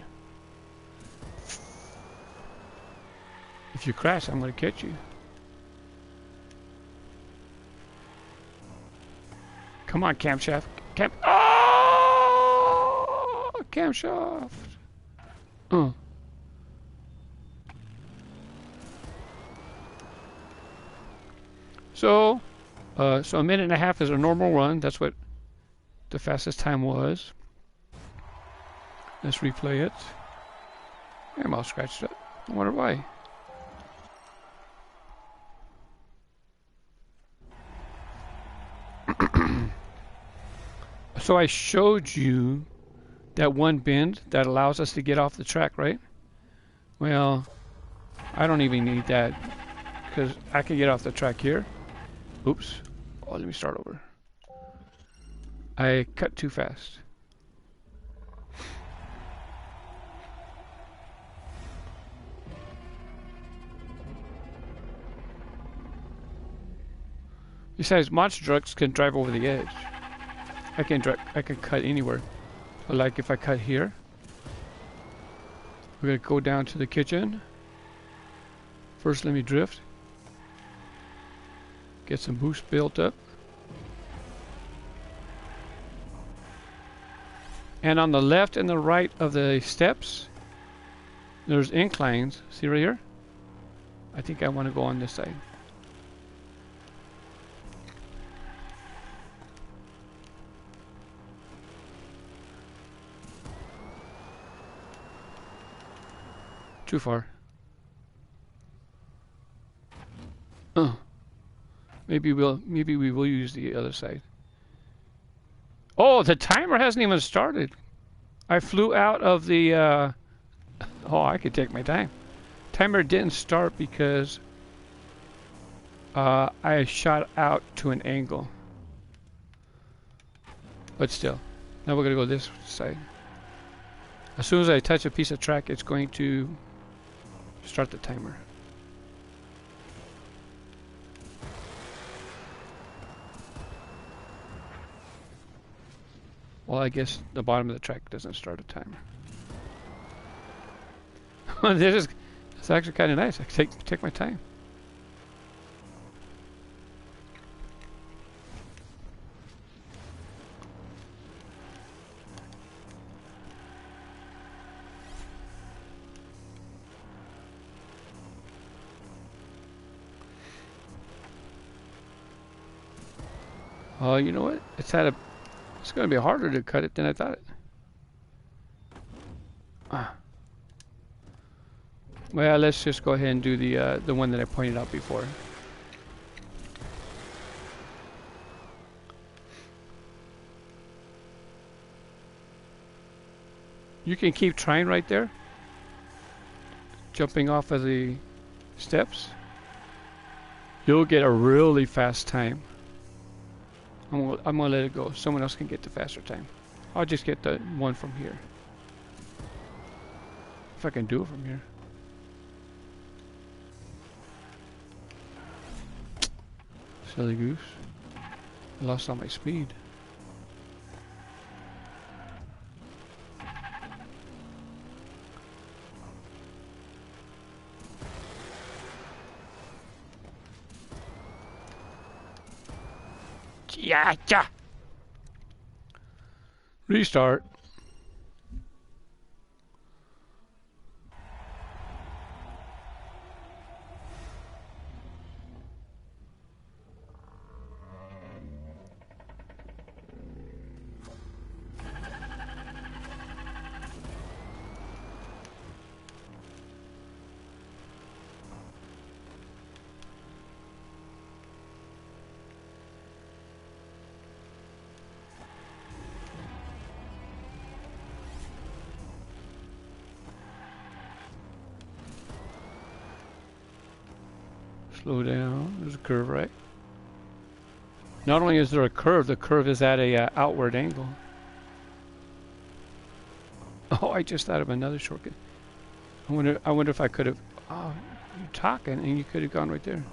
If you crash, I'm going to catch you. Come on, camshaft. Oh! Camshaft. So a minute and a half is a normal run. That's what the fastest time was. Let's replay it. I'm all scratched up. I wonder why. So I showed you that one bend that allows us to get off the track, right? Well, I don't even need that because I can get off the track here. Oops. Oh, let me start over. I cut too fast. Besides, monster trucks can drive over the edge. I can cut anywhere. So like if I cut here, we're gonna go down to the kitchen. First, let me drift. Get some boost built up. And on the left and the right of the steps, there's inclines. See right here? I think I want to go on this side. Too far. Maybe we will use the other side. Oh, the timer hasn't even started. I flew out of the oh, I could take my time. Timer didn't start because I shot out to an angle. But still, now we're gonna go this side. As soon as I touch a piece of track, it's going to start the timer. Well, I guess the bottom of the track doesn't start a timer. It's actually kind of nice. I can take my time. Oh, you know what? It's going to be harder to cut it than I thought it. Well, let's just go ahead and do the one that I pointed out before. You can keep trying right there, jumping off of the steps. You'll get a really fast time. I'm gonna let it go. Someone else can get the faster time. I'll just get the one from here. If I can do it from here. Silly goose. I lost all my speed. Yeah, yeah. Restart. Slow down. There's a curve, right? Not only is there a curve, the curve is at a outward angle. Oh, I just thought of another shortcut. I wonder if I could have. Oh, you're talking, and you could have gone right there.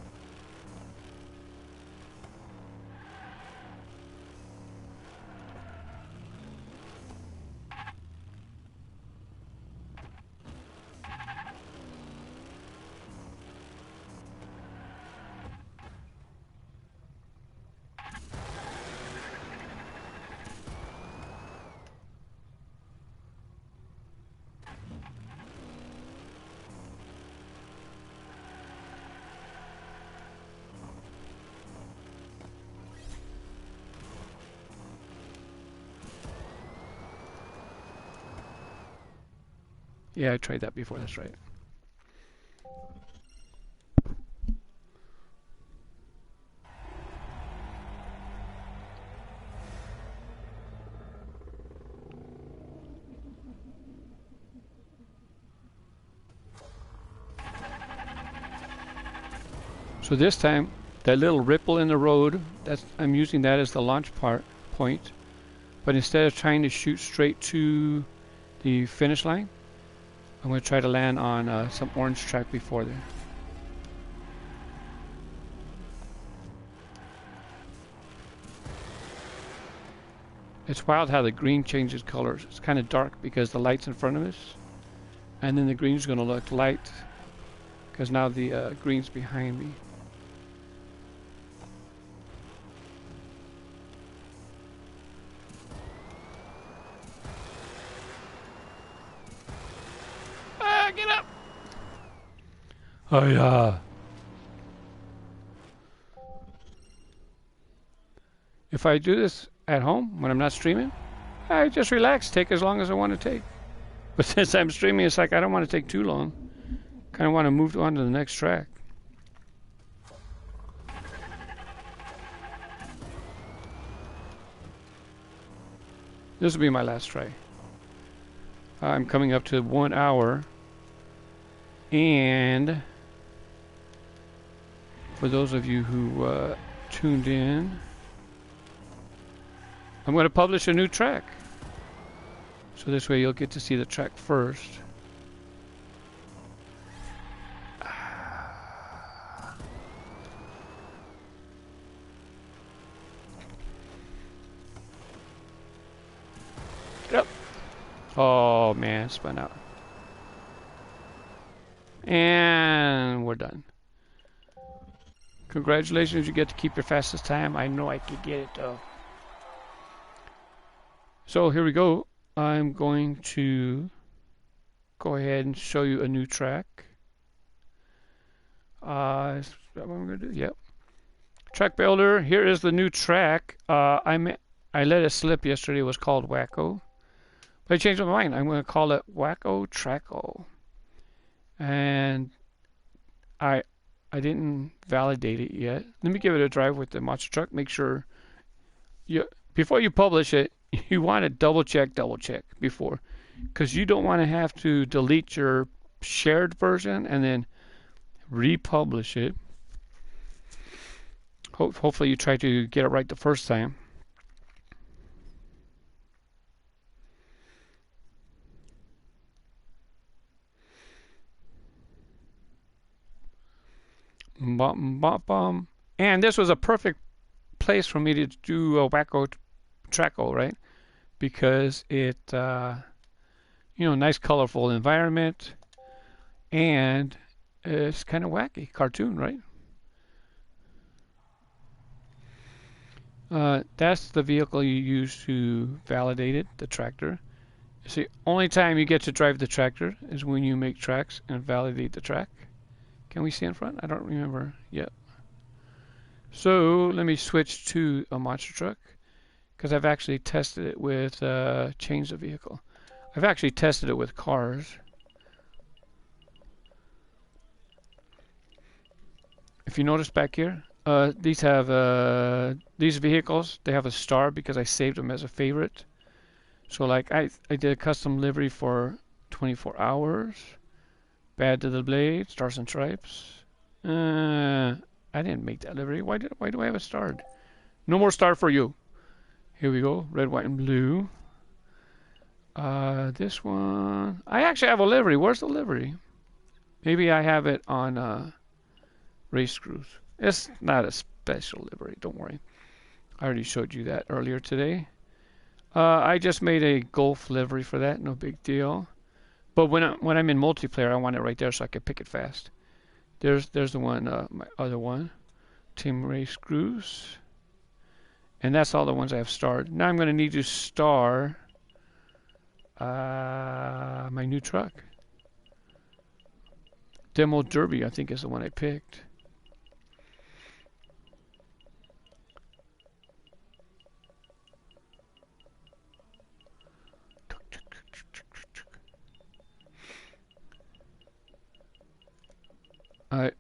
Yeah, I tried that before. That's right. So this time, that little ripple in the road, I'm using that as the launch point. But instead of trying to shoot straight to the finish line, I'm going to try to land on some orange track before there. It's wild how the green changes colors. It's kind of dark because the light's in front of us. And then the green's going to look light because now the green's behind me. Ah, get up! Oh yeah. If I do this at home when I'm not streaming, I just relax, take as long as I want to take. But since I'm streaming, it's like I don't want to take too long. Kind of want to move on to the next track. This will be my last try. I'm coming up to 1 hour. And for those of you who tuned in, I'm going to publish a new track. So this way you'll get to see the track first. Get up. Oh man, spun out. And we're done. Congratulations, you get to keep your fastest time. I know I could get it though. So here we go. I'm going to go ahead and show you a new track. Is that what I'm going to do? Yep. Track builder. Here is the new track. I let it slip yesterday. It was called Wacko. But I changed my mind. I'm going to call it Wacko Tracko. And I didn't validate it yet. Let me give it a drive with the monster truck. Make sure before you publish it, you want to double check before, because you don't want to have to delete your shared version and then republish it. Hopefully you try to get it right the first time. Bum, bum, bum. And this was a perfect place for me to do a wacko tracko, right? Because it, nice colorful environment, and it's kind of wacky, cartoon, right? That's the vehicle you use to validate it, the tractor. It's the only time you get to drive the tractor is when you make tracks and validate the track. Can we see in front? I don't remember yet. So let me switch to a monster truck because I've actually tested it with change the vehicle. I've actually tested it with cars. If you notice back here, these have these vehicles. They have a star because I saved them as a favorite. So like I did a custom livery for 24 hours. Bad to the blade, stars and stripes. I didn't make that livery. Why do I have a star? No more star for you. Here we go. Red, white, and blue. This one. I actually have a livery. Where's the livery? Maybe I have it on race screws. It's not a special livery. Don't worry. I already showed you that earlier today. I just made a Golf livery for that. No big deal. But when I'm in multiplayer, I want it right there so I can pick it fast. There's the one, my other one. Team race screws. And that's all the ones I have starred. Now I'm going to need to star my new truck. Demo Derby, I think, is the one I picked.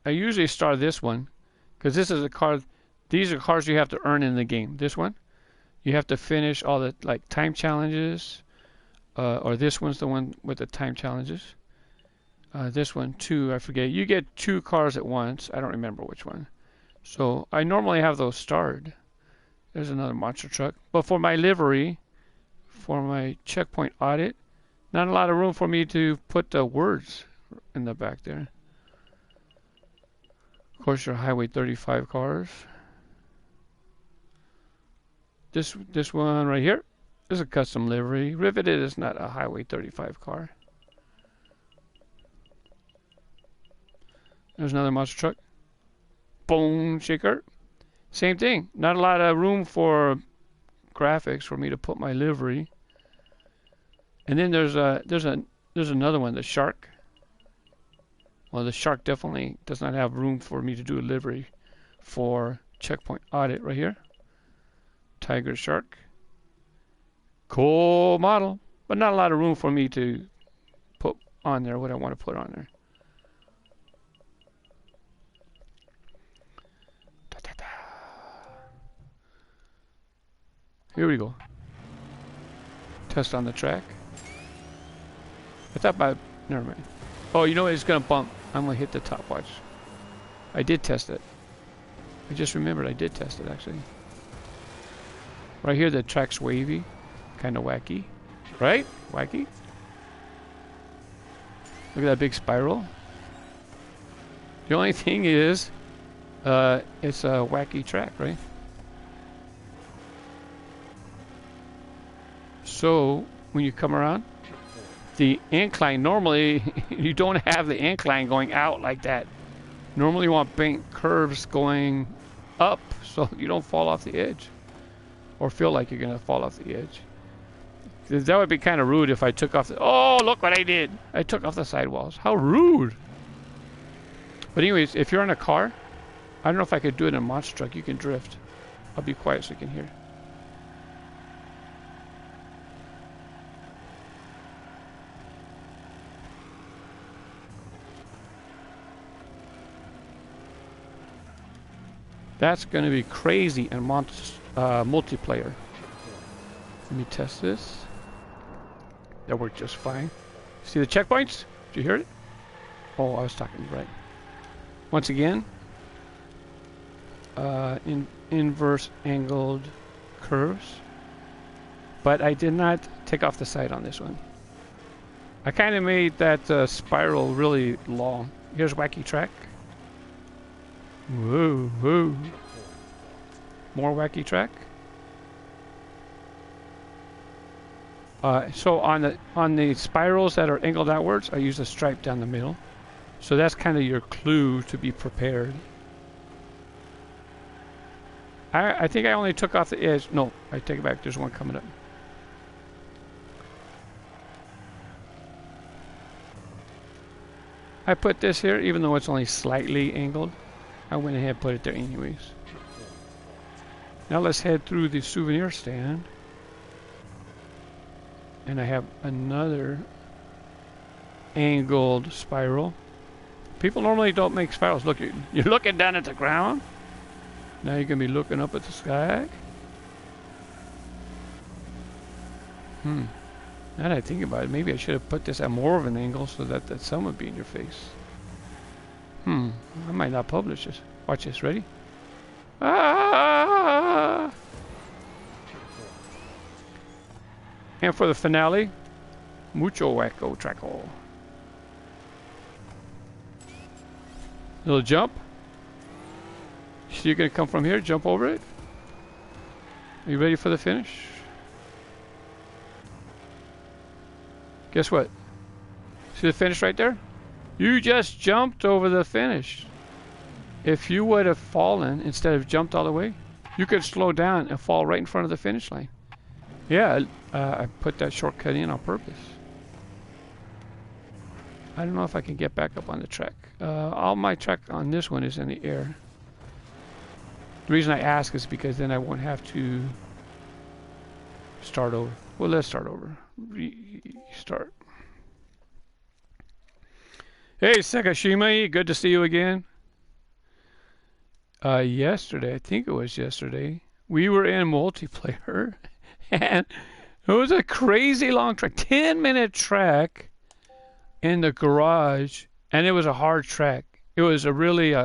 I usually star this one because this is a car. These are cars you have to earn in the game. This one, you have to finish all the like time challenges, or this one's the one with the time challenges. This one too, I forget. You get 2 cars at once. I don't remember which one. So I normally have those starred. There's another monster truck. But for my livery, for my checkpoint audit, not a lot of room for me to put the words in the back there. Of course, your Highway 35 cars. This one right here is a custom livery. Riveted is not a Highway 35 car. There's another monster truck. Bone shaker. Same thing. Not a lot of room for graphics for me to put my livery. And then there's another one, the shark. Well, the shark definitely does not have room for me to do a livery for checkpoint audit right here. Tiger shark. Cool model, but not a lot of room for me to put on there what I want to put on there. Here we go. Test on the track. I thought never mind. Oh, you know what? It's gonna bump. I'm gonna hit the top watch. I did test it. I just remembered I did test it actually. Right here the track's wavy. Kind of wacky. Right? Wacky? Look at that big spiral. The only thing is, it's a wacky track, right? So, when you come around, the incline, normally you don't have the incline going out like that. Normally you want banked curves going up so you don't fall off the edge or feel like you're going to fall off the edge. That would be kind of rude if I took off the... Oh, look what I did. I took off the sidewalls. How rude. But anyways, if you're in a car, I don't know if I could do it in a monster truck. You can drift. I'll be quiet so you can hear. That's going to be crazy in multiplayer. Let me test this. That worked just fine. See the checkpoints? Did you hear it? Oh, I was talking right. Once again, inverse angled curves. But I did not take off the side on this one. I kind of made that spiral really long. Here's wacky track. Whoa, whoa. More wacky track. So on the spirals that are angled outwards, I use a stripe down the middle. So that's kind of your clue to be prepared. I think I only took off the edge. No, I take it back. There's one coming up. I put this here, even though it's only slightly angled. I went ahead and put it there anyways. Now let's head through the souvenir stand. And I have another angled spiral. People normally don't make spirals. Look, you're looking down at the ground. Now you're going to be looking up at the sky. Now that I think about it, maybe I should have put this at more of an angle so that the sun would be in your face. I might not publish this. Watch this. Ready? Ah! And for the finale, mucho wacko traco. Little jump. So you're going to come from here, jump over it. Are you ready for the finish? Guess what? See the finish right there? You just jumped over the finish. If you would have fallen instead of jumped all the way, you could slow down and fall right in front of the finish line. Yeah, I put that shortcut in on purpose. I don't know if I can get back up on the track. All my track on this one is in the air. The reason I ask is because then I won't have to start over. Well, let's start over. Restart. Hey, Sakashima, good to see you again. Yesterday, I think it was yesterday, we were in multiplayer, and it was a crazy long track, 10-minute track in the garage, and it was a hard track. It was a really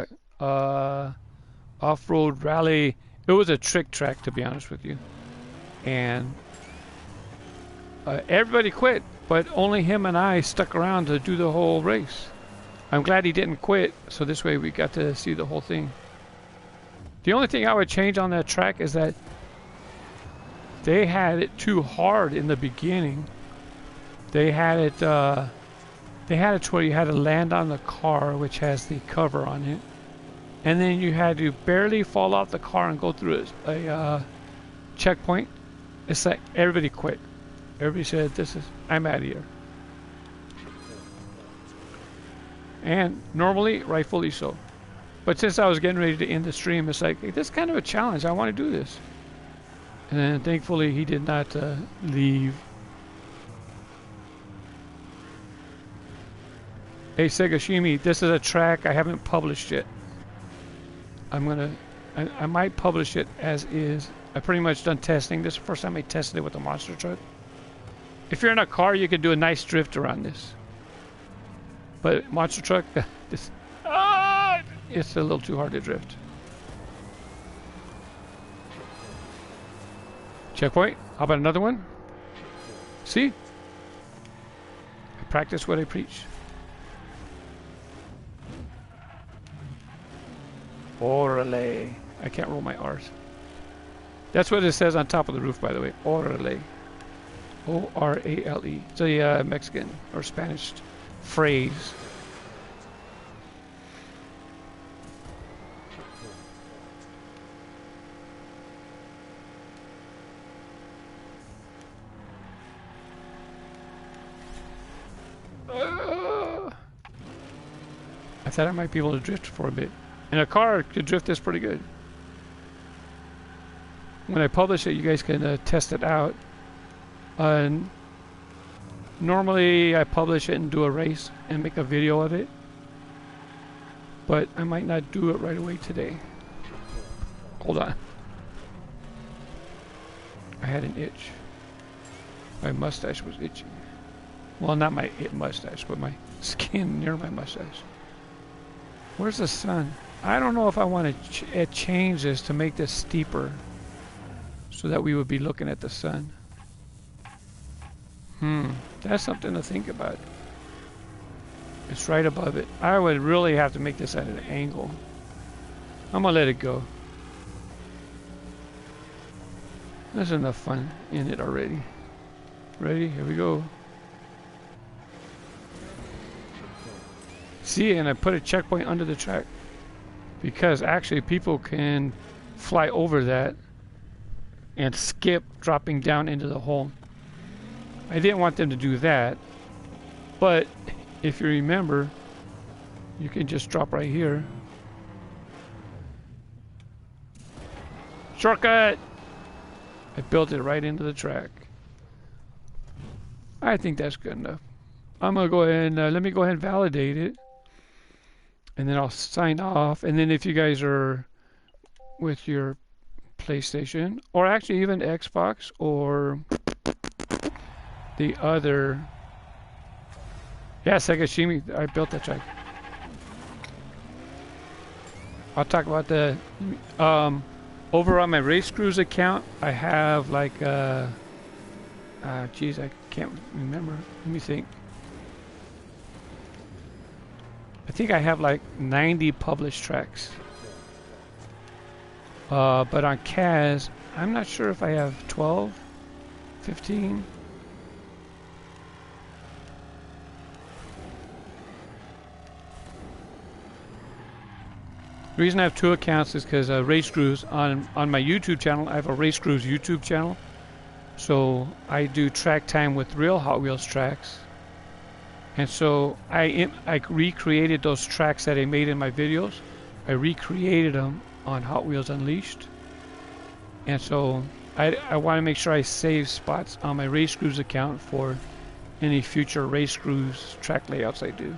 off-road rally. It was a trick track, to be honest with you. And everybody quit, but only him and I stuck around to do the whole race. I'm glad he didn't quit, so this way we got to see the whole thing. The only thing I would change on that track is that they had it too hard in the beginning. They had it to where you had to land on the car, which has the cover on it, and then you had to barely fall off the car and go through a checkpoint. It's like everybody quit. Everybody said, I'm out of here. And normally, rightfully so. But since I was getting ready to end the stream, it's like, hey, this is kind of a challenge. I want to do this. And then thankfully he did not leave. Hey Segashimi, this is a track I haven't published yet. I might publish it as is. I pretty much done testing. This is the first time I tested it with a monster truck. If you're in a car, you can do a nice drift around this. But monster truck, it's a little too hard to drift. Checkpoint. How about another one? See? I practice what I preach. Orale. I can't roll my R's. That's what it says on top of the roof, by the way. Orale. O-R-A-L-E. It's a Mexican or Spanish phrase. I thought I might be able to drift for a bit. And a car could drift this pretty good. When I publish it, you guys can test it out. Normally I publish it and do a race and make a video of it. But I might not do it right away today. Hold on. I had an itch. My mustache was itching. Well, not my mustache, but my skin near my mustache. Where's the sun? I don't know if I want to change this to make this steeper so that we would be looking at the sun. That's something to think about. It's right above it. I would really have to make this at an angle. I'm gonna let it go. There's enough fun in it already. Ready? Here we go. See, and I put a checkpoint under the track because actually people can fly over that and skip dropping down into the hole. I didn't want them to do that, but if you remember, you can just drop right here. Shortcut! I built it right into the track. I think that's good enough. I'm gonna go ahead and let me go ahead and validate it, and then I'll sign off. And then if you guys are with your PlayStation, or actually even Xbox, or the other, yeah, Sega Shimi, I built that track. I'll talk about the over on my Race Cruise account. I have like geez, I can't remember. Let me think. I think I have like 90 published tracks. But on Kaz, I'm not sure if I have 12, 15. The reason I have two accounts is because Race Cruise on my YouTube channel. I have a Race Cruise YouTube channel, so I do track time with real Hot Wheels tracks, and so I recreated those tracks that I made in my videos. I recreated them on Hot Wheels Unleashed, and so I want to make sure I save spots on my Race Cruise account for any future Race Cruise track layouts I do.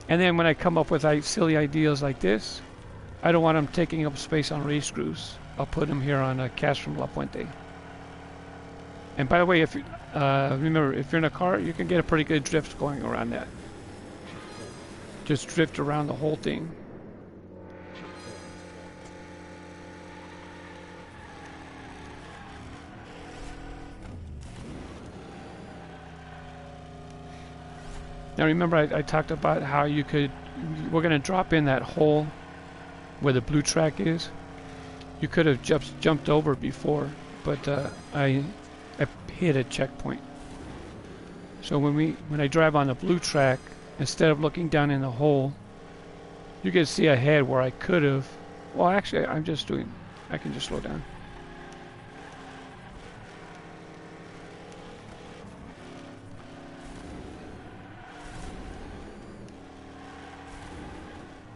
And then when I come up with silly ideas like this, I don't want them taking up space on Race Cruise. I'll put them here on a Cast from La Puente. And by the way, if you, remember, if you're in a car, you can get a pretty good drift going around that. Just drift around the whole thing. Now remember, I talked about how you could, we're going to drop in that hole where the blue track is. You could have jumped over before, but I hit a checkpoint. So when I drive on the blue track, instead of looking down in the hole, you can see ahead where I could have. Well, actually, I can just slow down.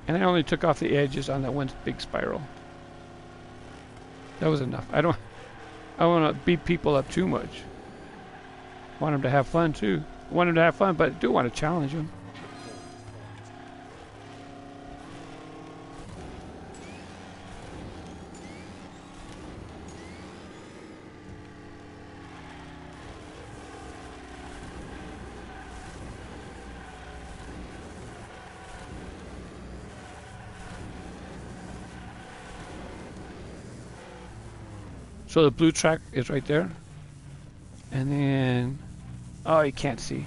And I only took off the edges on that one big spiral. That was enough. I don't want to beat people up too much. I want them to have fun too. I want them to have fun, but I do want to challenge them. So the blue track is right there. And then, oh, you can't see.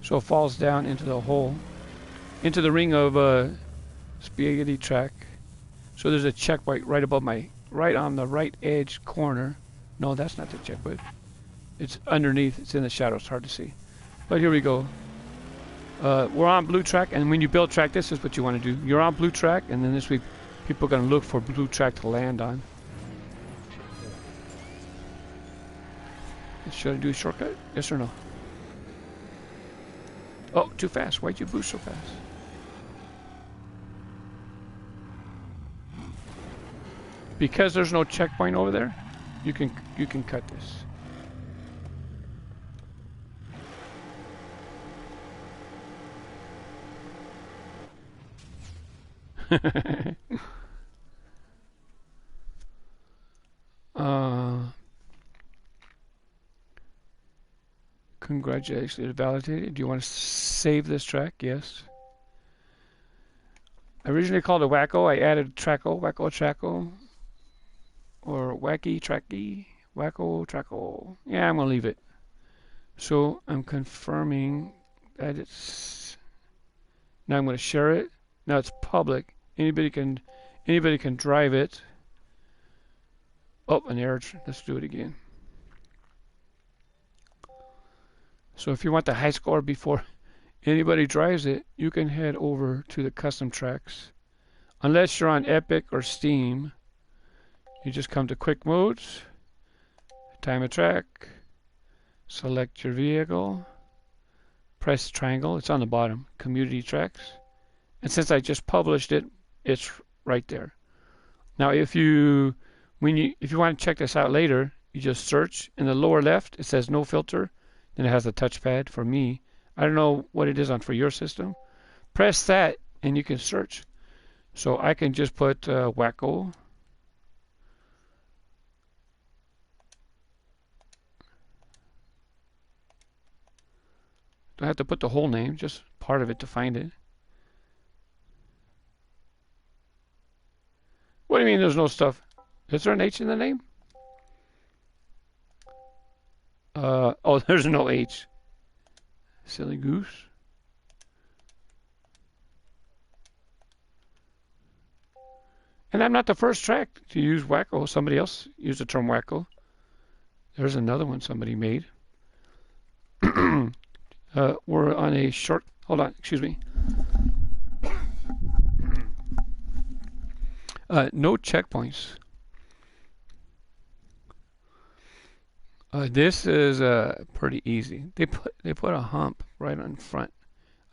So it falls down into the hole, into the ring of spaghetti track. So there's a checkpoint right above right on the right edge corner. No, that's not the checkpoint. It's underneath, it's in the shadow, it's hard to see. But here we go. We're on blue track, and when you build track, this is what you want to do. You're on blue track, and then this week, people are going to look for blue track to land on. Should I do a shortcut? Yes or no? Oh, too fast. Why'd you boost so fast? Because there's no checkpoint over there, you can cut this. Congratulations, it's validated. Do you want to save this track? Yes. Originally called a Wacko, I added Tracko, Wacko Tracko, or Wacky Tracky, Wacko Tracko. Yeah, I'm gonna leave it. So I'm confirming that it's. Now I'm gonna share it. Now it's public. Anybody can drive it. Oh, an error. Let's do it again. So if you want the high score before anybody drives it, you can head over to the custom tracks. Unless you're on Epic or Steam, you just come to quick modes, time of track, select your vehicle, press triangle, it's on the bottom, community tracks. And since I just published it, it's right there. Now if you want to check this out later, you just search in the lower left, it says no filter, then it has a touchpad for me. I don't know what it is on for your system. Press that and you can search. So I can just put Wacko. Don't have to put the whole name, just part of it to find it. What do you mean there's no stuff? Is there an H in the name? Oh, there's no H. Silly goose. And I'm not the first track to use Wacko. Somebody else used the term Wacko. There's another one somebody made. We're on a short, hold on, excuse me. No checkpoints. This is pretty easy. They put a hump right on front.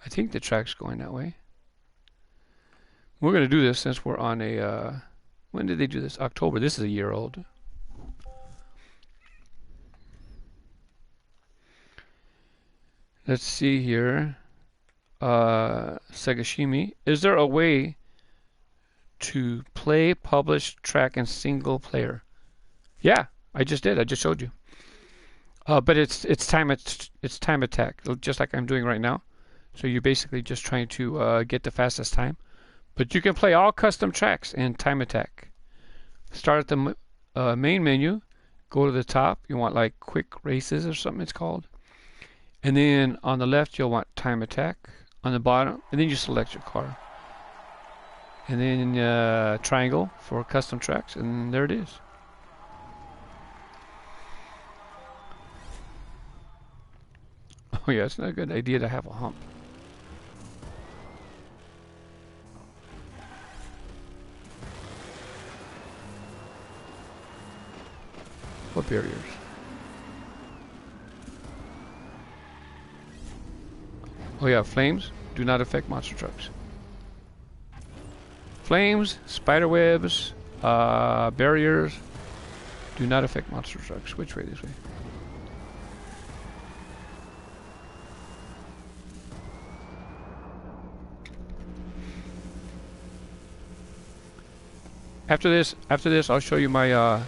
I think the track's going that way. We're going to do this since we're on a, when did they do this? October. This is a year old. Let's see here. Sagashimi. Is there a way to play, publish, track in single player? Yeah, I just did. I just showed you. But it's time attack, just like I'm doing right now. So you're basically just trying to get the fastest time. But you can play all custom tracks in time attack. Start at the main menu, go to the top. You want like quick races or something it's called. And then on the left you'll want time attack. On the bottom, and then you select your car. And then triangle for custom tracks, and there it is. Oh yeah, it's not a good idea to have a hump. What barriers? Oh yeah, flames do not affect monster trucks. Flames, spider webs, barriers do not affect monster trucks. Which way? This way. After this, I'll show you my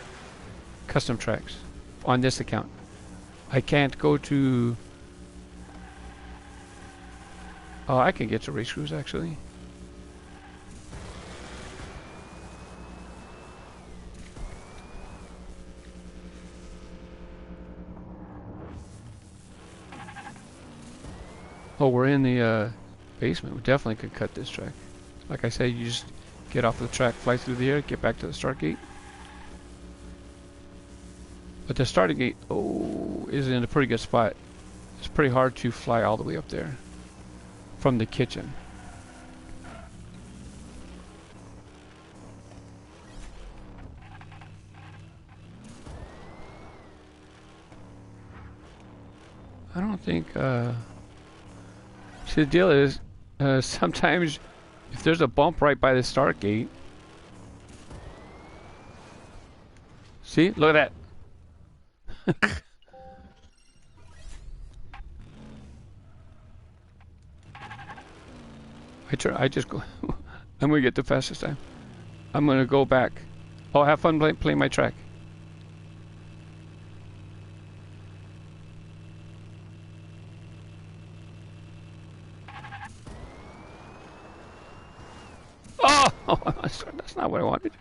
custom tracks on this account. I can't go to. Oh, I can get to race crews actually. Oh, we're in the basement. We definitely could cut this track. Like I said, you just get off the track, fly through the air, get back to the start gate. But the starting gate, oh, is in a pretty good spot. It's pretty hard to fly all the way up there from the kitchen. I don't think, see the deal is, sometimes if there's a bump right by the start gate, see, look at that. I just go. I'm gonna get the fastest time. I'm gonna go back. Oh, have fun playing my track. Oh, that's not what I wanted.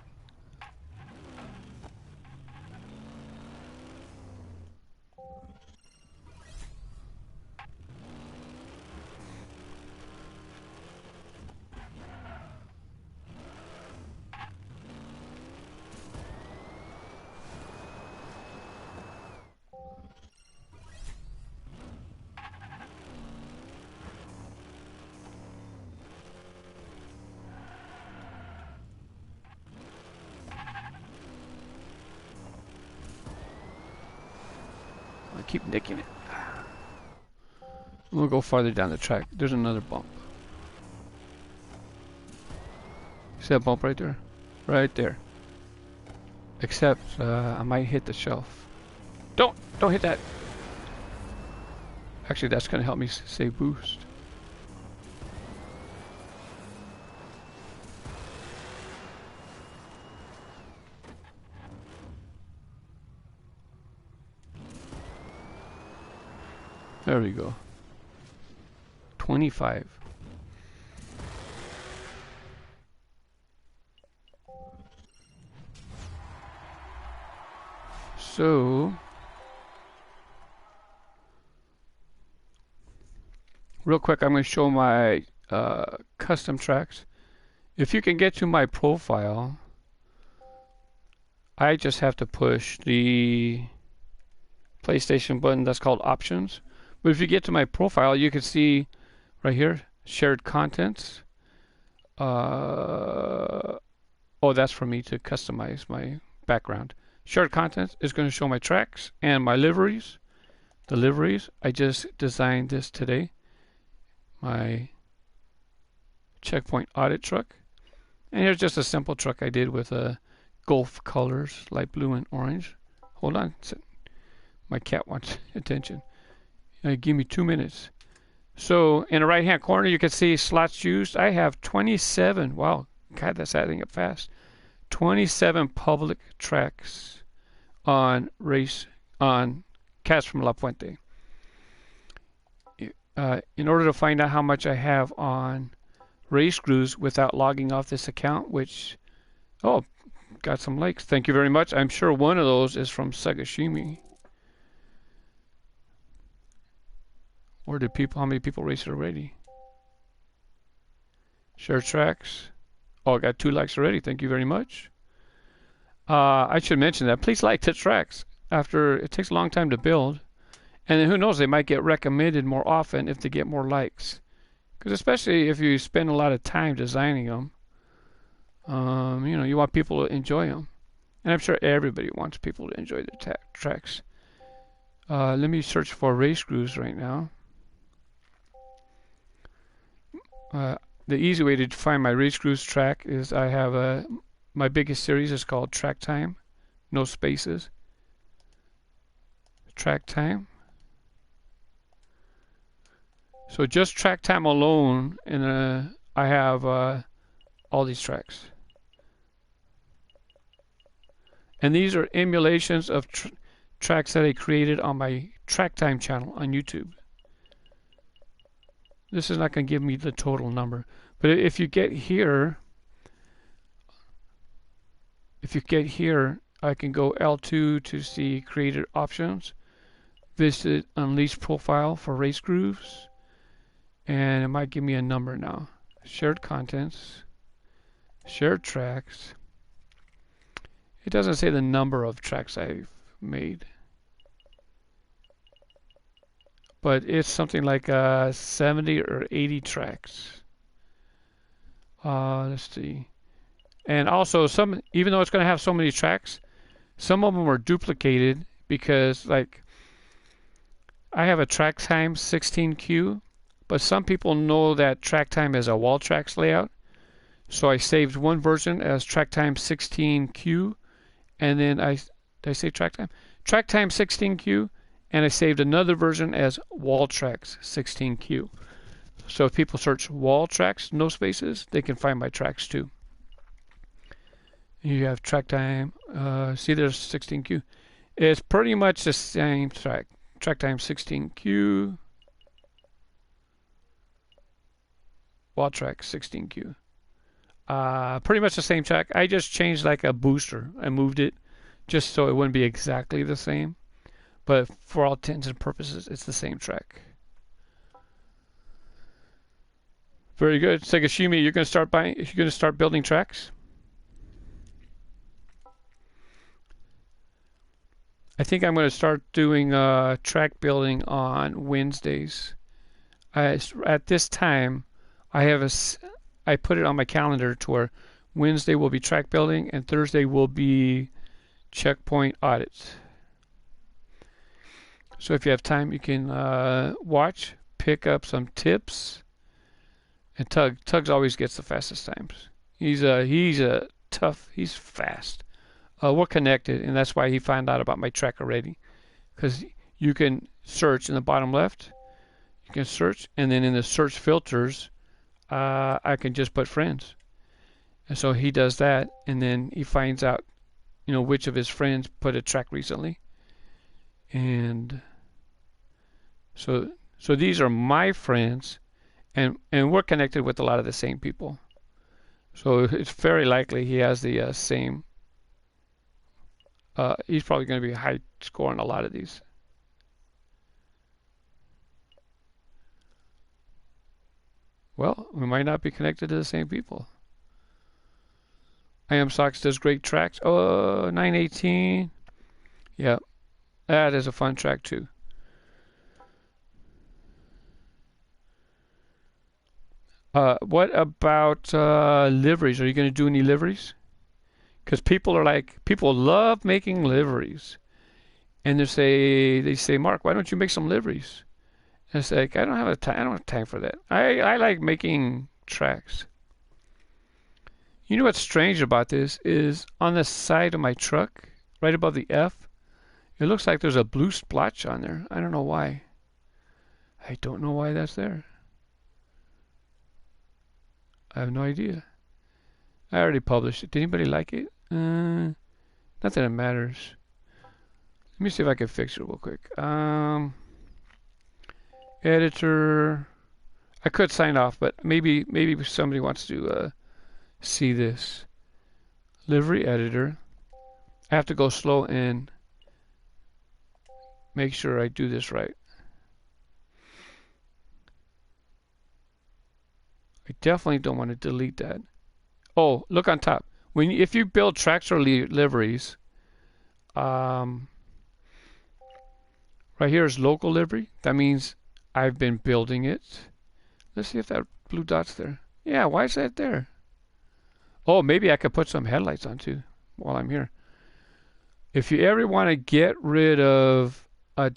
keep nicking it. We'll go farther down the track. There's another bump. See that bump right there? Right there. Except I might hit the shelf. Don't hit that. Actually, that's gonna help me save boost. There we go. 25. So, real quick, I'm going to show my custom tracks. If you can get to my profile, I just have to push the PlayStation button that's called Options. But if you get to my profile, you can see right here, shared contents. Oh, that's for me to customize my background. Shared contents is going to show my tracks and my liveries. The liveries, I just designed this today. My checkpoint audit truck. And here's just a simple truck I did with Gulf colors, light blue and orange. Hold on. My cat wants attention. Give me 2 minutes. So in the right hand corner you can see slots used. I have 27. Wow, God, that's adding up fast. 27 public tracks on Cats from La Fuente. In order to find out how much I have on race crews without logging off this account, which, oh, got some likes. Thank you very much. I'm sure one of those is from Sagashimi. Or how many people race it already? Share tracks. Oh, I got 2 likes already. Thank you very much. I should mention that. Please like the tracks. It takes a long time to build. And then who knows, they might get recommended more often if they get more likes. Because especially if you spend a lot of time designing them, you want people to enjoy them. And I'm sure everybody wants people to enjoy the tracks. Let me search for race crews right now. The easy way to find my race crews track is I have my biggest series is called Track Time, no spaces. Track Time. So just Track Time alone, and I have all these tracks. And these are emulations of tracks that I created on my Track Time channel on YouTube. This is not going to give me the total number. But if you get here, I can go L2 to see created options, visit unleashed profile for race grooves, and it might give me a number now. Shared contents, shared tracks. It doesn't say the number of tracks I've made, but it's something like 70 or 80 tracks. Let's see. And also, even though it's going to have so many tracks, some of them are duplicated because, like, I have a Track Time 16Q, but some people know that Track Time is a wall tracks layout. So I saved one version as Track Time 16Q, and then did I say Track Time? Track Time 16Q, and I saved another version as Wall Tracks 16Q. So if people search Wall Tracks, no spaces, they can find my tracks too. You have Track Time. See, there's 16Q. It's pretty much the same track. Track Time 16Q. Wall Track 16Q. Pretty much the same track. I just changed like a booster. I moved it just so it wouldn't be exactly the same. But for all intents and purposes, it's the same track. Very good. Sagashimi, you're going to start building tracks? I think I'm going to start doing track building on Wednesdays. At this time, I put it on my calendar to where Wednesday will be track building and Thursday will be checkpoint audits. So if you have time, you can watch, pick up some tips. And Tug's always gets the fastest times. He's a tough. He's fast. We're connected, and that's why he found out about my track already. Because you can search in the bottom left. You can search, and then in the search filters, I can just put friends. And so he does that, and then he finds out, which of his friends put a track recently. And so these are my friends, and we're connected with a lot of the same people. So it's very likely he has the same. He's probably going to be high score on a lot of these. Well, we might not be connected to the same people. I Am Socks does great tracks. Oh, 918. Yeah, that is a fun track too. What about liveries? Are you going to do any liveries? Because people love making liveries, and they say, Mark, why don't you make some liveries? And it's like I don't have time. I don't have time for that. I like making tracks. You know what's strange about this is on the side of my truck, right above the F, it looks like there's a blue splotch on there. I don't know why. I don't know why that's there. I have no idea. I already published it. Did anybody like it? Not that it matters. Let me see if I can fix it real quick. Editor. I could sign off, but maybe somebody wants to see this. Livery editor. I have to go slow and make sure I do this right. I definitely don't want to delete that. Oh, look on top. If you build tracks or liveries, right here is local livery. That means I've been building it. Let's see if that blue dot's there. Yeah, why is that there? Oh, maybe I could put some headlights on too while I'm here. If you ever want to get rid of a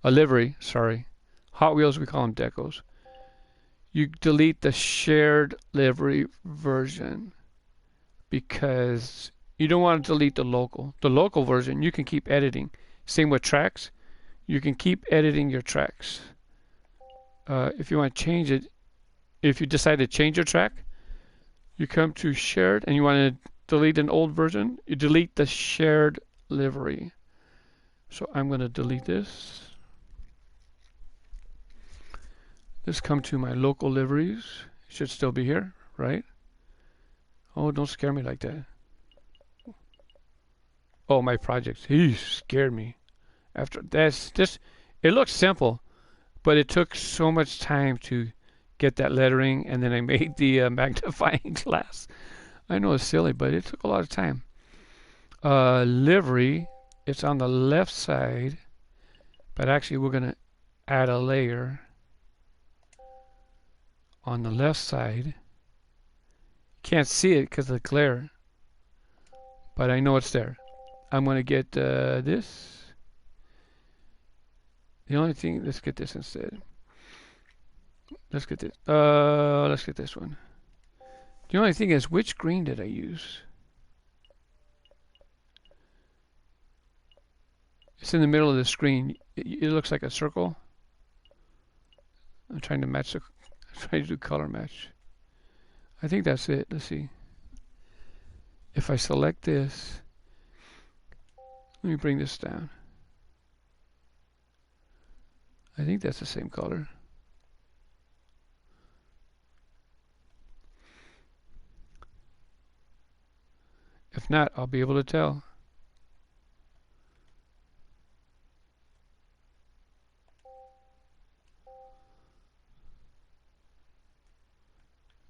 livery, sorry, Hot Wheels, we call them decos. You delete the shared livery version because you don't want to delete the local. The local version you can keep editing. Same with tracks. You can keep editing your tracks. If you want to change it, if you decide to change your track, you come to shared and you want to delete an old version, you delete the shared livery. So I'm going to delete this. Let's come to my local liveries. It should still be here, right? Oh, don't scare me like that. Oh, my projects. He scared me. After that's just, it looks simple, but it took so much time to get that lettering, and then I made the magnifying glass. I know it's silly, but it took a lot of time. Livery, it's on the left side, but actually we're going to add a layer on the left side. Can't see it because of the glare, but I know it's there. I'm going to get this. The only thing, let's get this instead. Let's get this. Let's get this one. The only thing is, which green did I use? It's in the middle of the screen. It looks like a circle. I'm trying to match I'm trying to do color match. I think that's it. Let's see. If I select this, let me bring this down. I think that's the same color. If not, I'll be able to tell.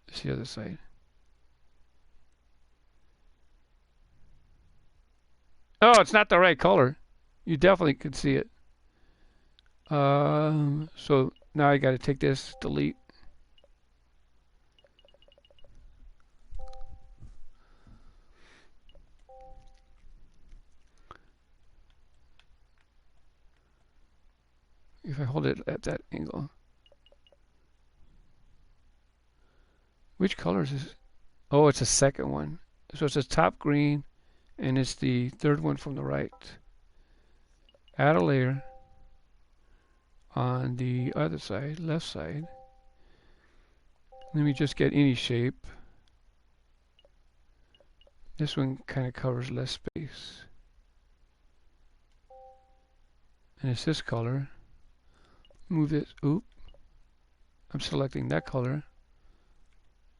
It's the other side. Oh, it's not the right color. You definitely could see it. So now I got to take this, delete. if I hold it at that angle. Which color is this? Oh, it's the second one. So it's the top green, and it's the third one from the right. Add a layer on the other side, left side. Let me just get any shape. This one kind of covers less space. And it's this color. Move it. Oop. I'm selecting that color.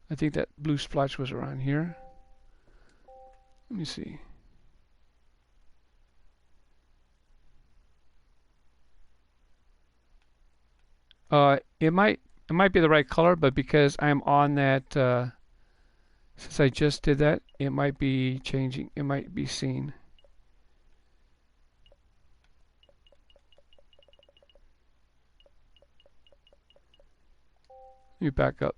I think that blue splotch was around here. Let me see. It might be the right color, but because I'm on that, since I just did that, it might be changing. It might be seen. Let me back up.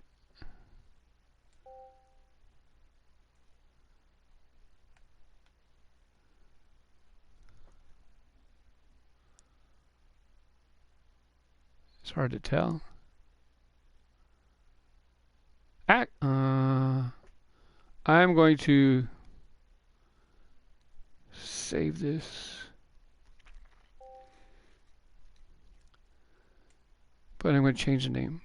It's hard to tell. I'm going to save this, but I'm going to change the name.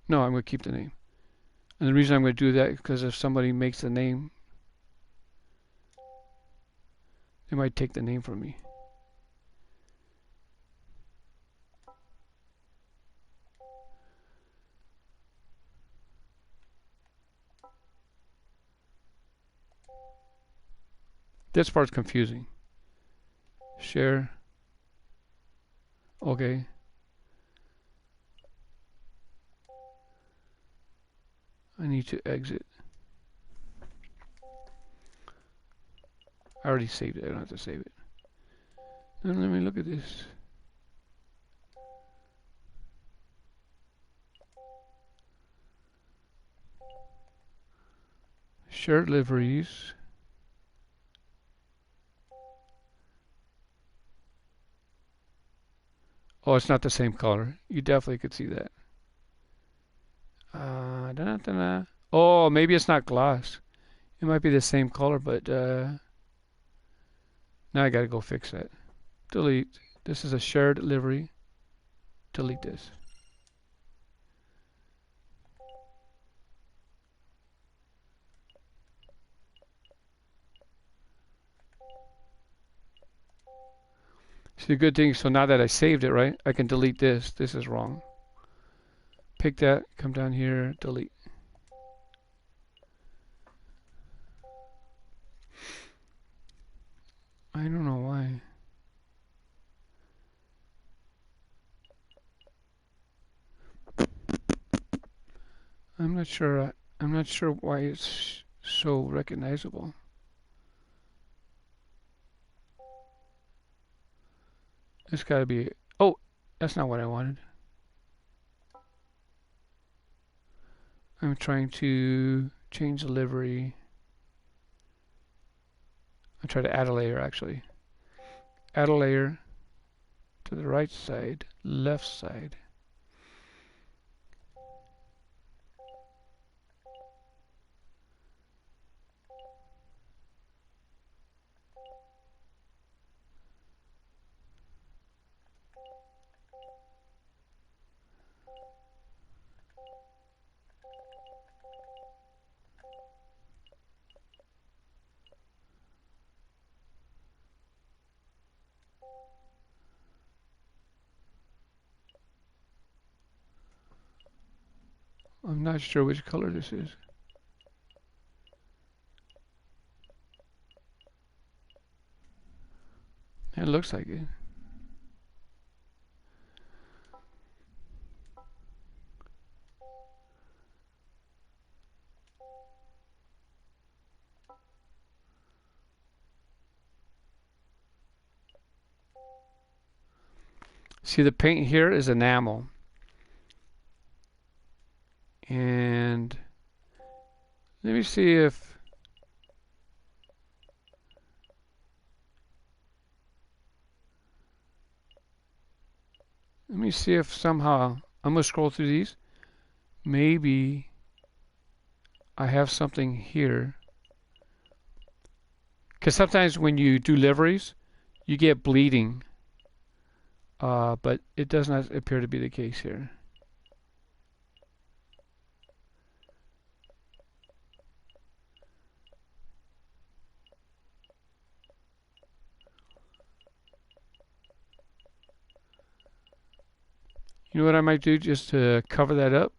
No, I'm going to keep the name. And the reason I'm going to do that is because if somebody makes the name, they might take the name from me. This part's confusing. Share. Okay. I need to exit. I already saved it. I don't have to save it. Now let me look at this. Shared liveries. Oh, it's not the same color. You definitely could see that. Oh, maybe it's not gloss. It might be the same color, but now I gotta go fix that. Delete. This is a shared livery. Delete this. See, the good thing, so now that I saved it, right, I can delete this. This is wrong. Pick that, come down here, delete. I don't know why. I'm not sure. I'm not sure why it's so recognizable. It's got to be. Oh, that's not what I wanted. I'm trying to change the livery. I'm trying to add a layer actually. Add a layer to the right side, left side. I'm not sure which color this is. It looks like it. See, the paint here is enamel. And let me see if Let me see if somehow, I'm going to scroll through these. Maybe I have something here. Because sometimes when you do liveries, you get bleeding. But it does not appear to be the case here. You know what I might do just to cover that up?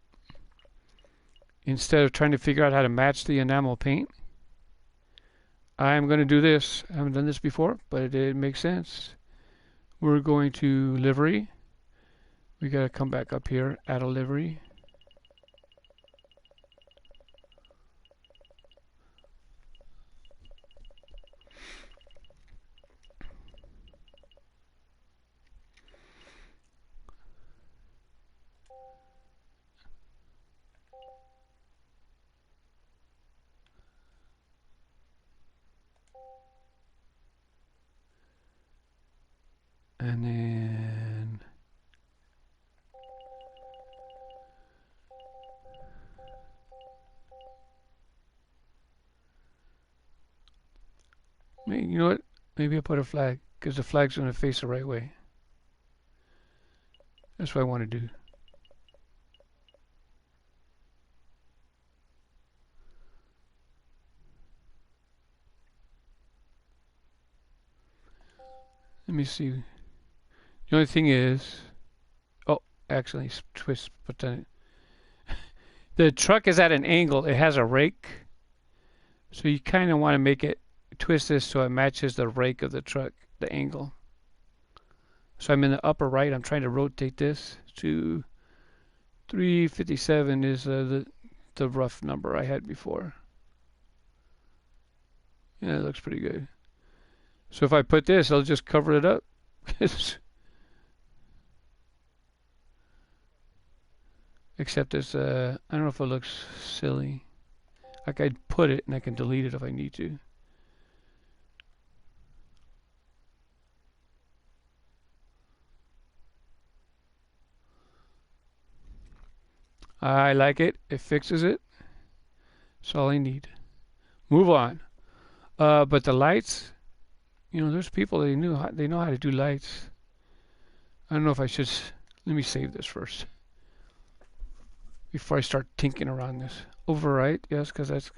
Instead of trying to figure out how to match the enamel paint, I'm going to do this. I haven't done this before, but it makes sense. We're going to livery. We got to come back up here, add a livery. And then you know what? Maybe I'll put a flag because the flag's going to face the right way. That's what I want to do. Let me see. The only thing is, oh, actually, twist. But then the truck is at an angle. It has a rake, so you kind of want to make it twist this so it matches the rake of the truck, the angle. So I'm in the upper right. I'm trying to rotate this to 357 is the rough number I had before. Yeah, it looks pretty good. So if I put this, I'll just cover it up. Except it's, I don't know if it looks silly. Like I'd put it and I can delete it if I need to. I like it. It fixes it. That's all I need. Move on. But the lights, there's people they know how to do lights. I don't know if I should. Let me save this first before I start tinkering around this. Overwrite, yes, because that's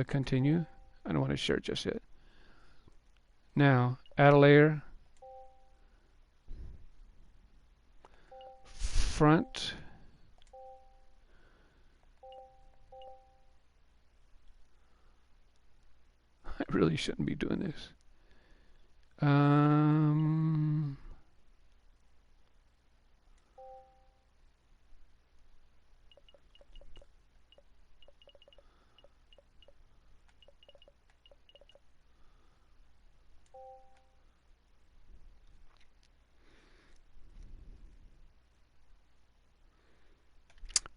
continue. I don't want to share it just yet. Now, add a layer. Front. I really shouldn't be doing this.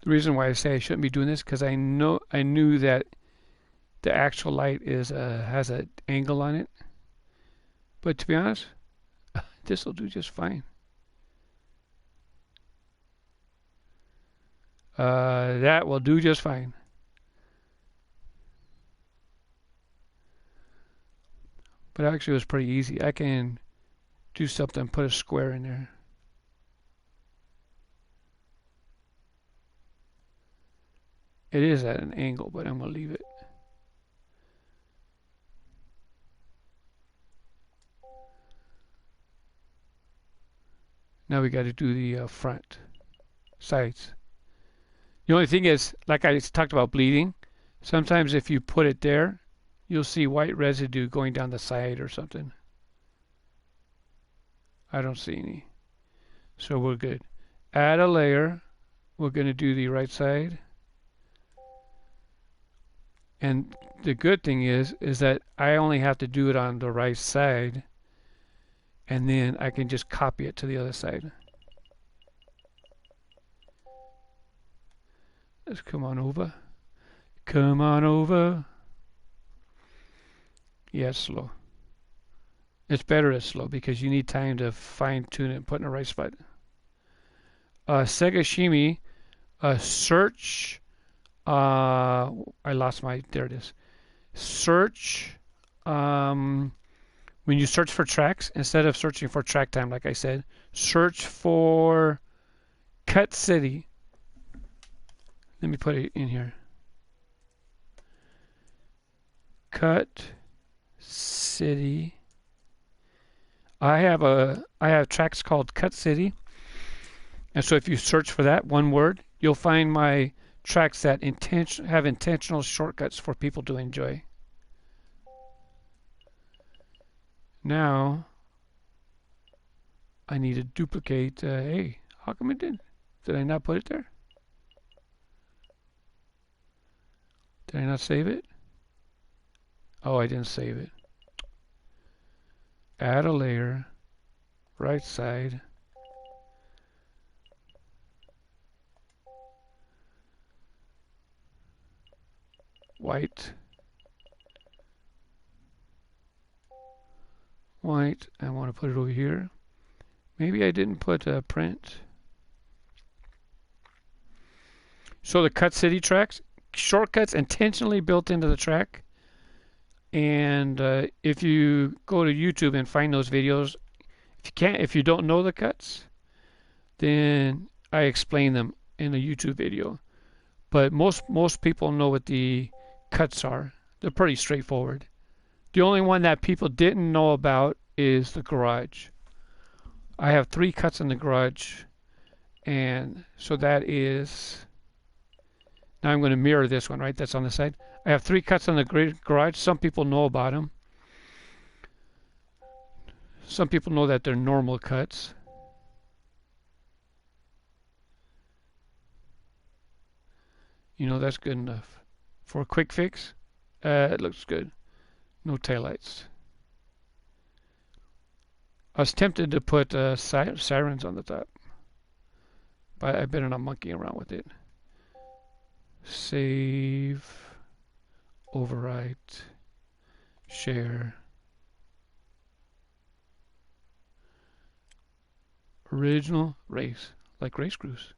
The reason why I say I shouldn't be doing this because I knew that the actual light has an angle on it. But to be honest, this will do just fine. That will do just fine. But actually it was pretty easy. I can do something, put a square in there. It is at an angle, but I'm going to leave it. Now we got to do the front sides. The only thing is, like I talked about bleeding, sometimes if you put it there, you'll see white residue going down the side or something. I don't see any. So we're good. Add a layer. We're going to do the right side. And the good thing is that I only have to do it on the right side, and then I can just copy it to the other side. Let's come on over. Come on over. Yeah, it's slow. It's better it's slow because you need time to fine tune it and put in the right spot. Segashimi, search. I lost my. There it is. Search. When you search for tracks, instead of searching for track time, like I said, search for Cut City. Let me put it in here. Cut City. I have tracks called Cut City, and so if you search for that one word, you'll find my tracks that have intentional shortcuts for people to enjoy. Now I need to duplicate. Hey, how come it did? Did I not put it there? Did I not save it? Oh, I didn't save it. Add a layer, right side. White. White. I want to put it over here. Maybe I didn't put a print. So the Cut City tracks, shortcuts intentionally built into the track. And if you go to YouTube and find those videos, if you don't know the cuts, then I explain them in a YouTube video. But most people know what the cuts are. They're pretty straightforward. The only one that people didn't know about is the garage. I have 3 cuts in the garage, and so that is. Now I'm going to mirror this one, right? That's on the side. I have 3 cuts on the garage. Some people know about them. Some people know that they're normal cuts. You know, that's good enough. For a quick fix, it looks good. No taillights. I was tempted to put sirens on the top, but I better not monkey around with it. Save, overwrite, share, original race, like race crews.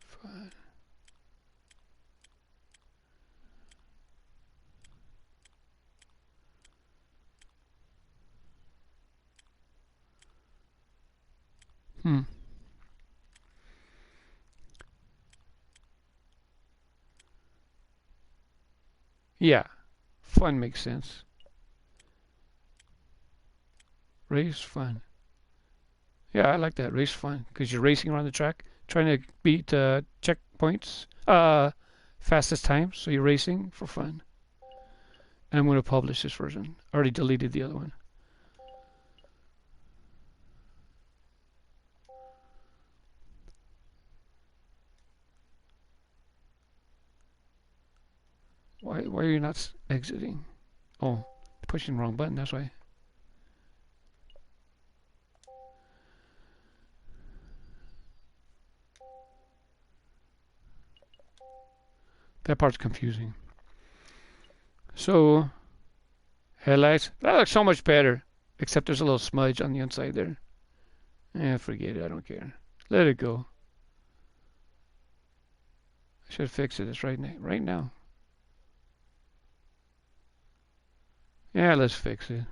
Fine. Yeah, fun makes sense. Race fun. Yeah, I like that. Race fun because you're racing around the track, trying to beat checkpoints, fastest time. So you're racing for fun. And I'm going to publish this version. I already deleted the other one. Why are you not exiting? Oh, pushing the wrong button. That's why. That part's confusing. So, headlights. That looks so much better. Except there's a little smudge on the inside there. Forget it. I don't care. Let it go. I should fix it. It's right now. Yeah, let's fix it.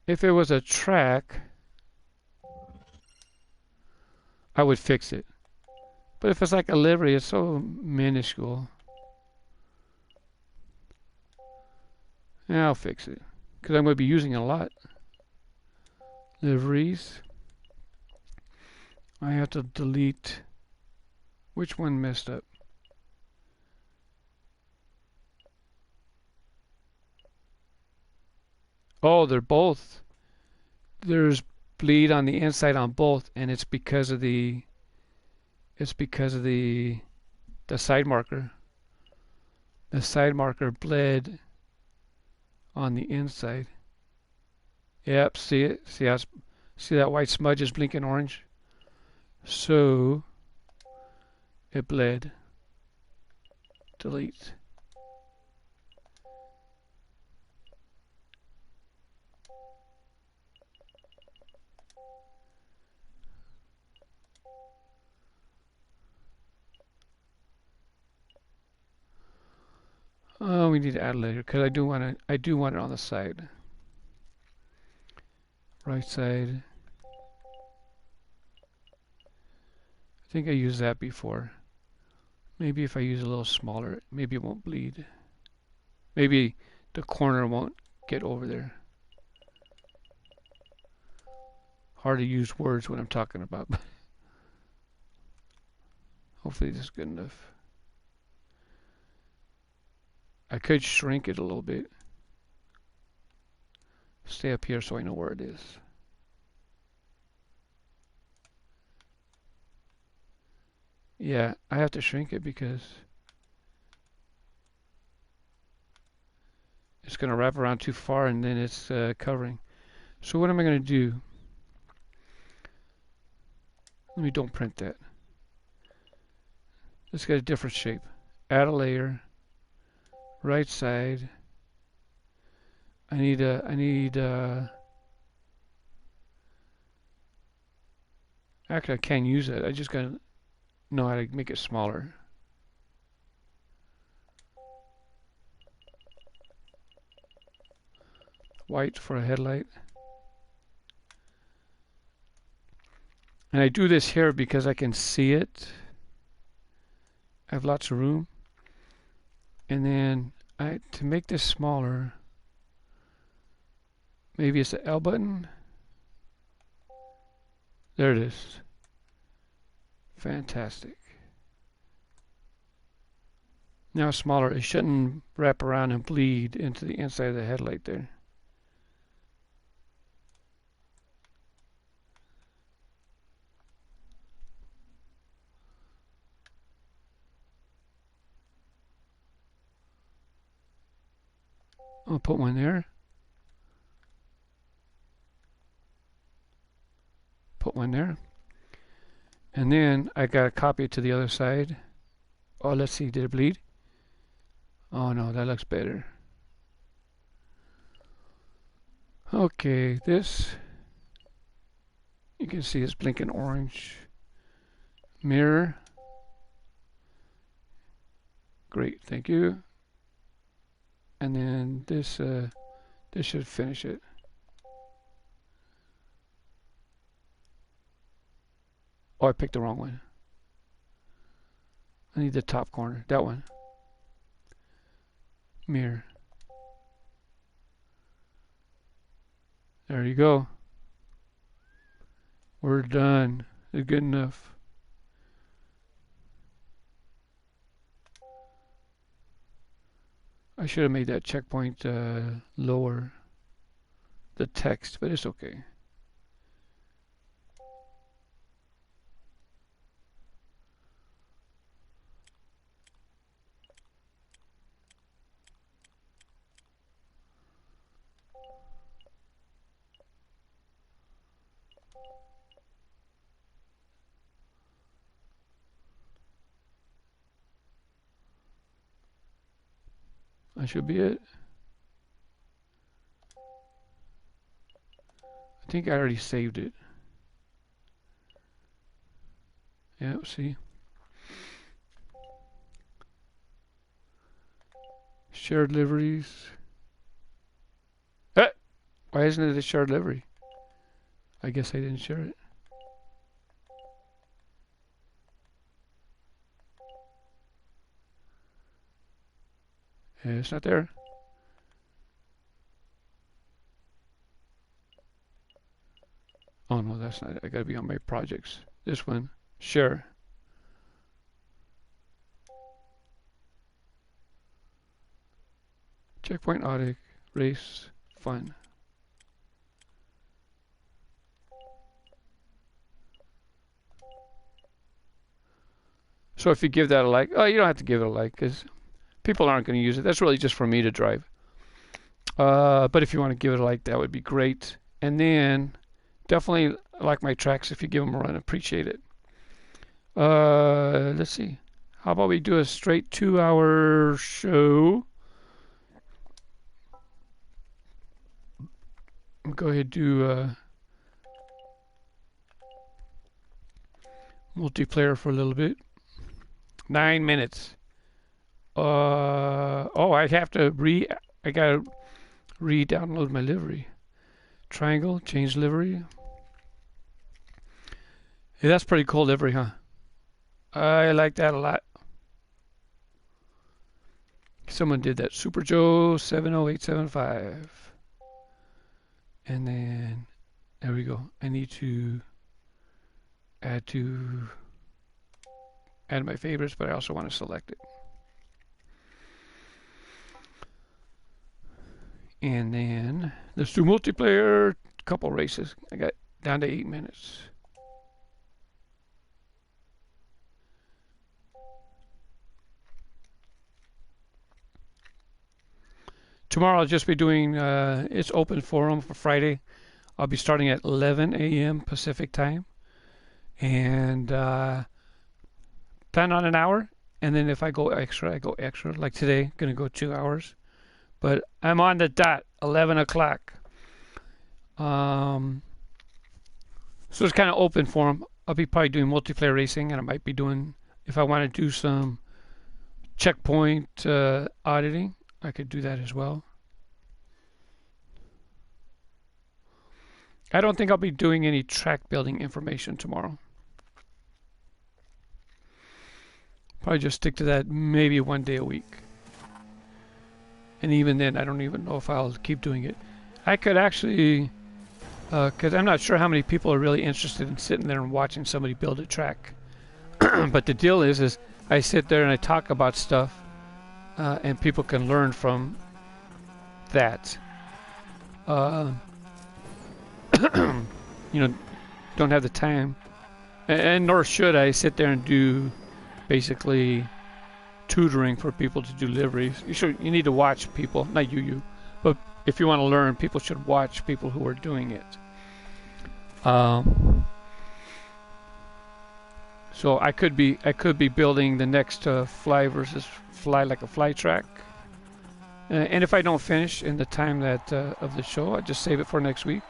If it was a track, I would fix it. But if it's like a livery, it's so minuscule. Yeah, I'll fix it. Because I'm going to be using it a lot. Liveries. I have to delete. Which one messed up? Oh, they're both. There's bleed on the inside on both, and it's because of the side marker. The side marker bled on the inside. Yep, see it? See that white smudge is blinking orange? So it bled. Delete. Oh, we need to add a layer because I do want it on the side. Right side. I think I used that before. Maybe if I use a little smaller, maybe it won't bleed. Maybe the corner won't get over there. Hard to use words when I'm talking about. Hopefully this is good enough. I could shrink it a little bit. Stay up here so I know where it is. Yeah, I have to shrink it because it's going to wrap around too far and then it's covering. So what am I going to do? Let me don't print that. Let's get a different shape. Add a layer. Right side. Actually I can't use it. I just gotta know how to make it smaller. White for a headlight. And I do this here because I can see it. I have lots of room. And then to make this smaller, maybe it's the L button. There it is. Fantastic. Now smaller. It shouldn't wrap around and bleed into the inside of the headlight there. I'll put one there. Put one there. And then I got to copy it to the other side. Oh, let's see. Did it bleed? Oh no, that looks better. Okay, this. You can see it's blinking orange. Mirror. Great, thank you. And then this should finish it. Oh, I picked the wrong one. I need the top corner. That one. Mirror. There you go. We're done. It's good enough. I should have made that checkpoint lower, the text, but it's okay. That should be it. I think I already saved it. Yeah, see. Shared liveries. Why isn't it a shared livery? I guess I didn't share it. Yeah, it's not there. Oh no, that's not it. I gotta be on my projects. This one, share. Checkpoint audit, race, fun. So if you give that a like, oh, you don't have to give it a like because people aren't going to use it. That's really just for me to drive. But if you want to give it a like, that would be great. And then definitely like my tracks if you give them a run. Appreciate it. Let's see. How about we do a straight 2-hour show? Go ahead and do multiplayer for a little bit. 9 minutes. Oh, I have to I gotta re-download my livery. Triangle, change livery. Yeah, that's pretty cool livery, huh? I like that a lot. Someone did that. Super Joe 70875. And then there we go. I need to add to add my favorites, but I also want to select it. And then let's do multiplayer, couple races. I got down to 8 minutes. Tomorrow I'll just be doing, it's open forum for Friday. I'll be starting at 11 a.m. Pacific time. And plan on an hour. And then if I go extra, I go extra. Like today, going to go 2 hours. But I'm on the dot, 11 o'clock. So it's kind of open forum. I'll be probably doing multiplayer racing, and I might be doing, if I want to do some checkpoint auditing, I could do that as well. I don't think I'll be doing any track building information tomorrow. Probably just stick to that maybe 1 day a week. And even then, I don't even know if I'll keep doing it. I could actually, because I'm not sure how many people are really interested in sitting there and watching somebody build a track. But the deal is I sit there and I talk about stuff, and people can learn from that. You know, don't have the time, and nor should I sit there and do basically tutoring for people to do liveries. You need to watch people, not you, but if you want to learn, people should watch people who are doing it. So I could be building the next fly versus fly like a fly track, and if I don't finish in the time that of the show, I just save it for next week.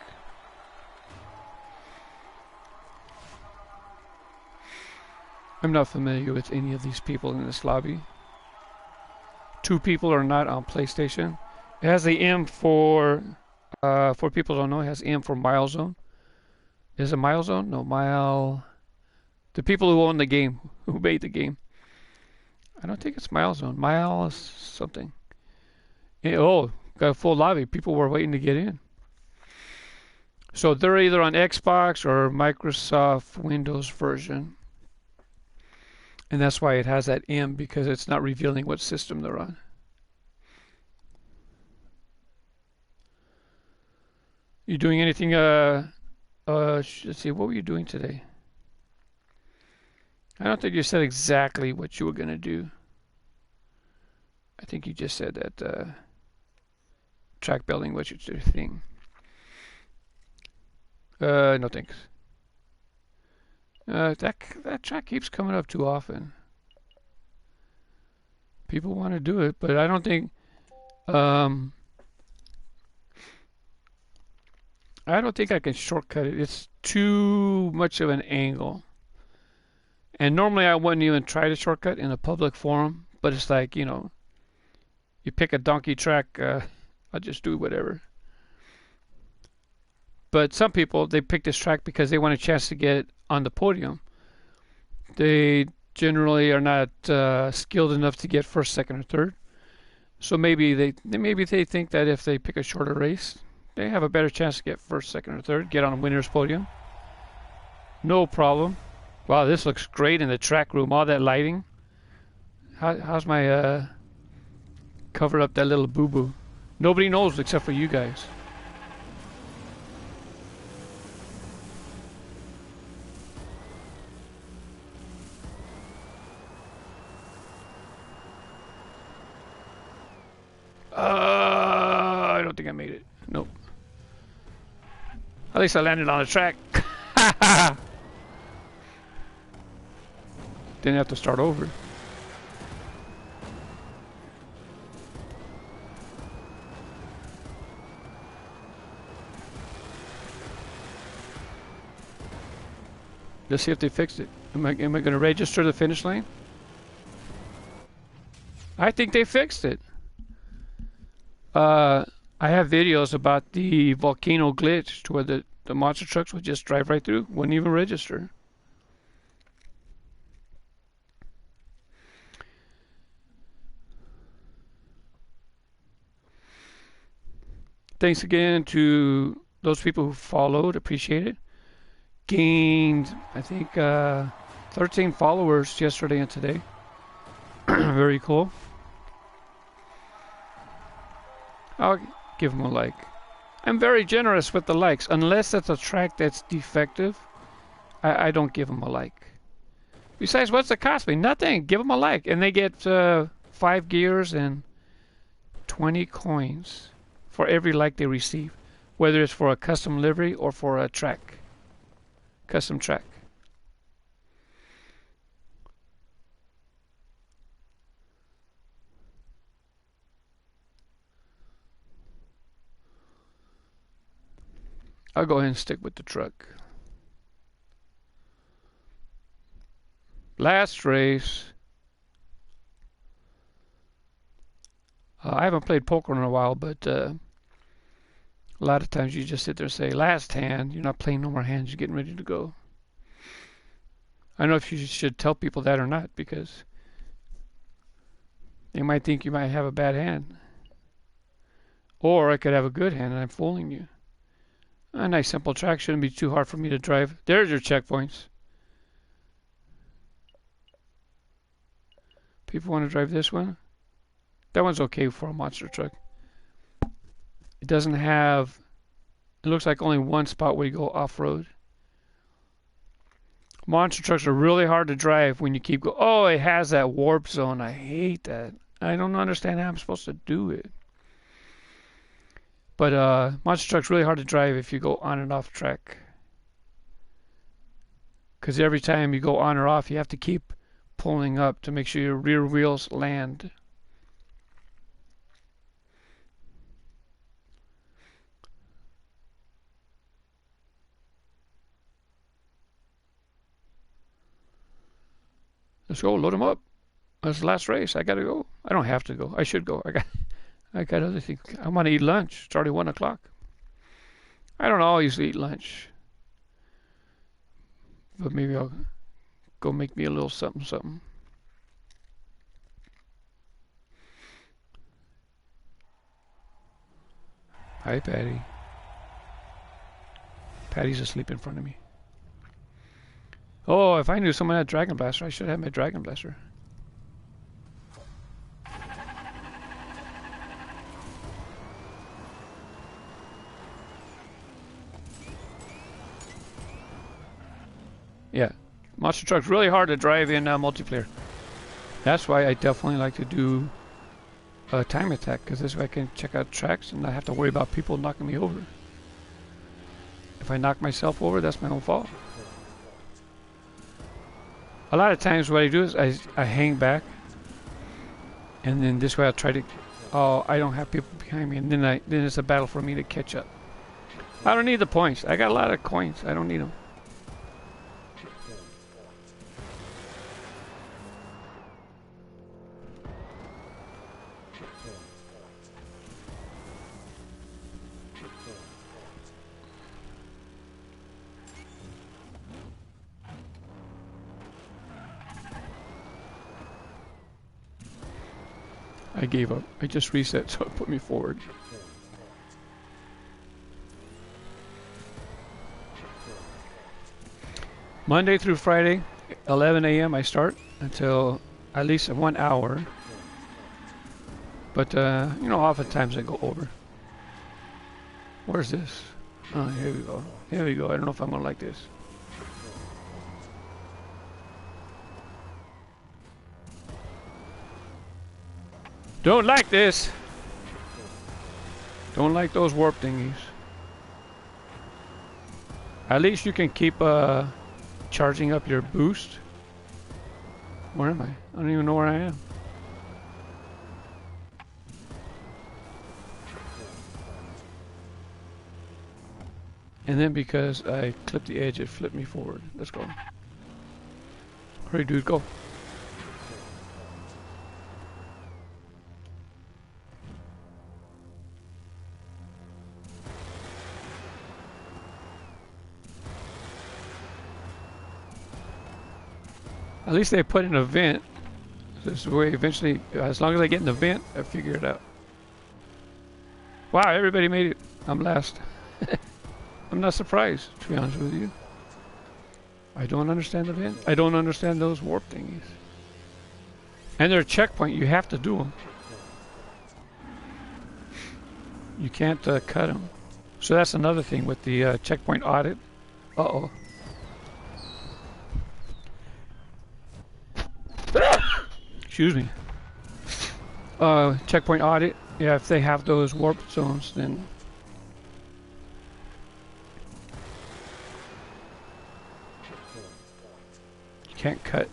I'm not familiar with any of these people in this lobby. 2 people are not on PlayStation. It has the M for people who don't know, it has M for Mile Zone. Is it Mile Zone? No, Mile. The people who own the game, who made the game. I don't think it's Mile Zone. Mile something. Oh, got a full lobby. People were waiting to get in. So they're either on Xbox or Microsoft Windows version. And that's why it has that M, because it's not revealing what system they're on. You doing anything? Let's see. What were you doing today? I don't think you said exactly what you were gonna do. I think you just said that track building was your thing. No thanks. That track keeps coming up too often. People want to do it, but I don't think. I don't think I can shortcut it. It's too much of an angle. And normally I wouldn't even try to shortcut in a public forum, but it's like, you know, you pick a donkey track, I'll just do whatever. But some people, they pick this track because they want a chance to get on the podium. They generally are not skilled enough to get first, second, or third. So maybe they think that if they pick a shorter race, they have a better chance to get first, second, or third, get on a winner's podium. No problem. Wow, this looks great in the track room. All that lighting. How's my cover up that little boo-boo? Nobody knows except for you guys. I don't think I made it. Nope. At least I landed on the track. Didn't have to start over. Let's see if they fixed it. Am I going to register the finish line? I think they fixed it. I have videos about the volcano glitch to where the monster trucks would just drive right through, wouldn't even register. Thanks again to those people who followed. Appreciate it. Gained, I think, 13 followers yesterday and today. Very cool. I'll give them a like. I'm very generous with the likes. Unless it's a track that's defective, I don't give them a like. Besides, what's it cost me? Nothing. Give them a like. And they get 5 gears and 20 coins for every like they receive, whether it's for a custom livery or for a track, custom track. I'll go ahead and stick with the truck. Last race. I haven't played poker in a while, but a lot of times you just sit there and say, last hand. You're not playing no more hands. You're getting ready to go. I don't know if you should tell people that or not, because they might think you might have a bad hand. Or I could have a good hand and I'm fooling you. A nice simple track. Shouldn't be too hard for me to drive. There's your checkpoints. People want to drive this one. That one's okay for a monster truck. It doesn't have... It looks like only one spot where you go off-road. Monster trucks are really hard to drive when you keep going. Oh, it has that warp zone. I hate that. I don't understand how I'm supposed to do it. But monster truck's really hard to drive if you go on and off track. Because every time you go on or off, you have to keep pulling up to make sure your rear wheels land. Let's go, load them up. That's the last race. I gotta go. I don't have to go. I should go. I got other things. I want to eat lunch. It's already 1 o'clock. I don't always eat lunch, but maybe I'll go make me a little something, something. Hi, Patty. Patty's asleep in front of me. Oh, if I knew someone had Dragon Blaster, I should have my Dragon Blaster. Yeah, monster truck's really hard to drive in multiplayer. That's why I definitely like to do time attack, because this way I can check out tracks and not have to worry about people knocking me over. If I knock myself over, that's my own fault. A lot of times what I do is I hang back, and then this way I'll try to... Oh, I don't have people behind me, and then it's a battle for me to catch up. I don't need the points. I got a lot of coins. I don't need them. I gave up. I just reset, so it put me forward. Monday through Friday, 11 a.m. I start until at least 1 hour. But, you know, oftentimes I go over. Where's this? Oh, here we go. Here we go. I don't know if I'm going to like this. Don't like this. Don't like those warp thingies. At least you can keep charging up your boost. Where am I? I don't even know where I am. And then because I clipped the edge, it flipped me forward. Let's go. Hurry, dude, go. At least they put in a vent. This way, eventually, as long as I get in the vent, I figure it out. Wow, everybody made it. I'm last. I'm not surprised, to be honest with you. I don't understand the vent. I don't understand those warp thingies. And they're a checkpoint. You have to do them. You can't cut them. So that's another thing with the checkpoint audit. Uh-oh. Excuse me. Checkpoint audit. Yeah, if they have those warp zones, then you can't cut.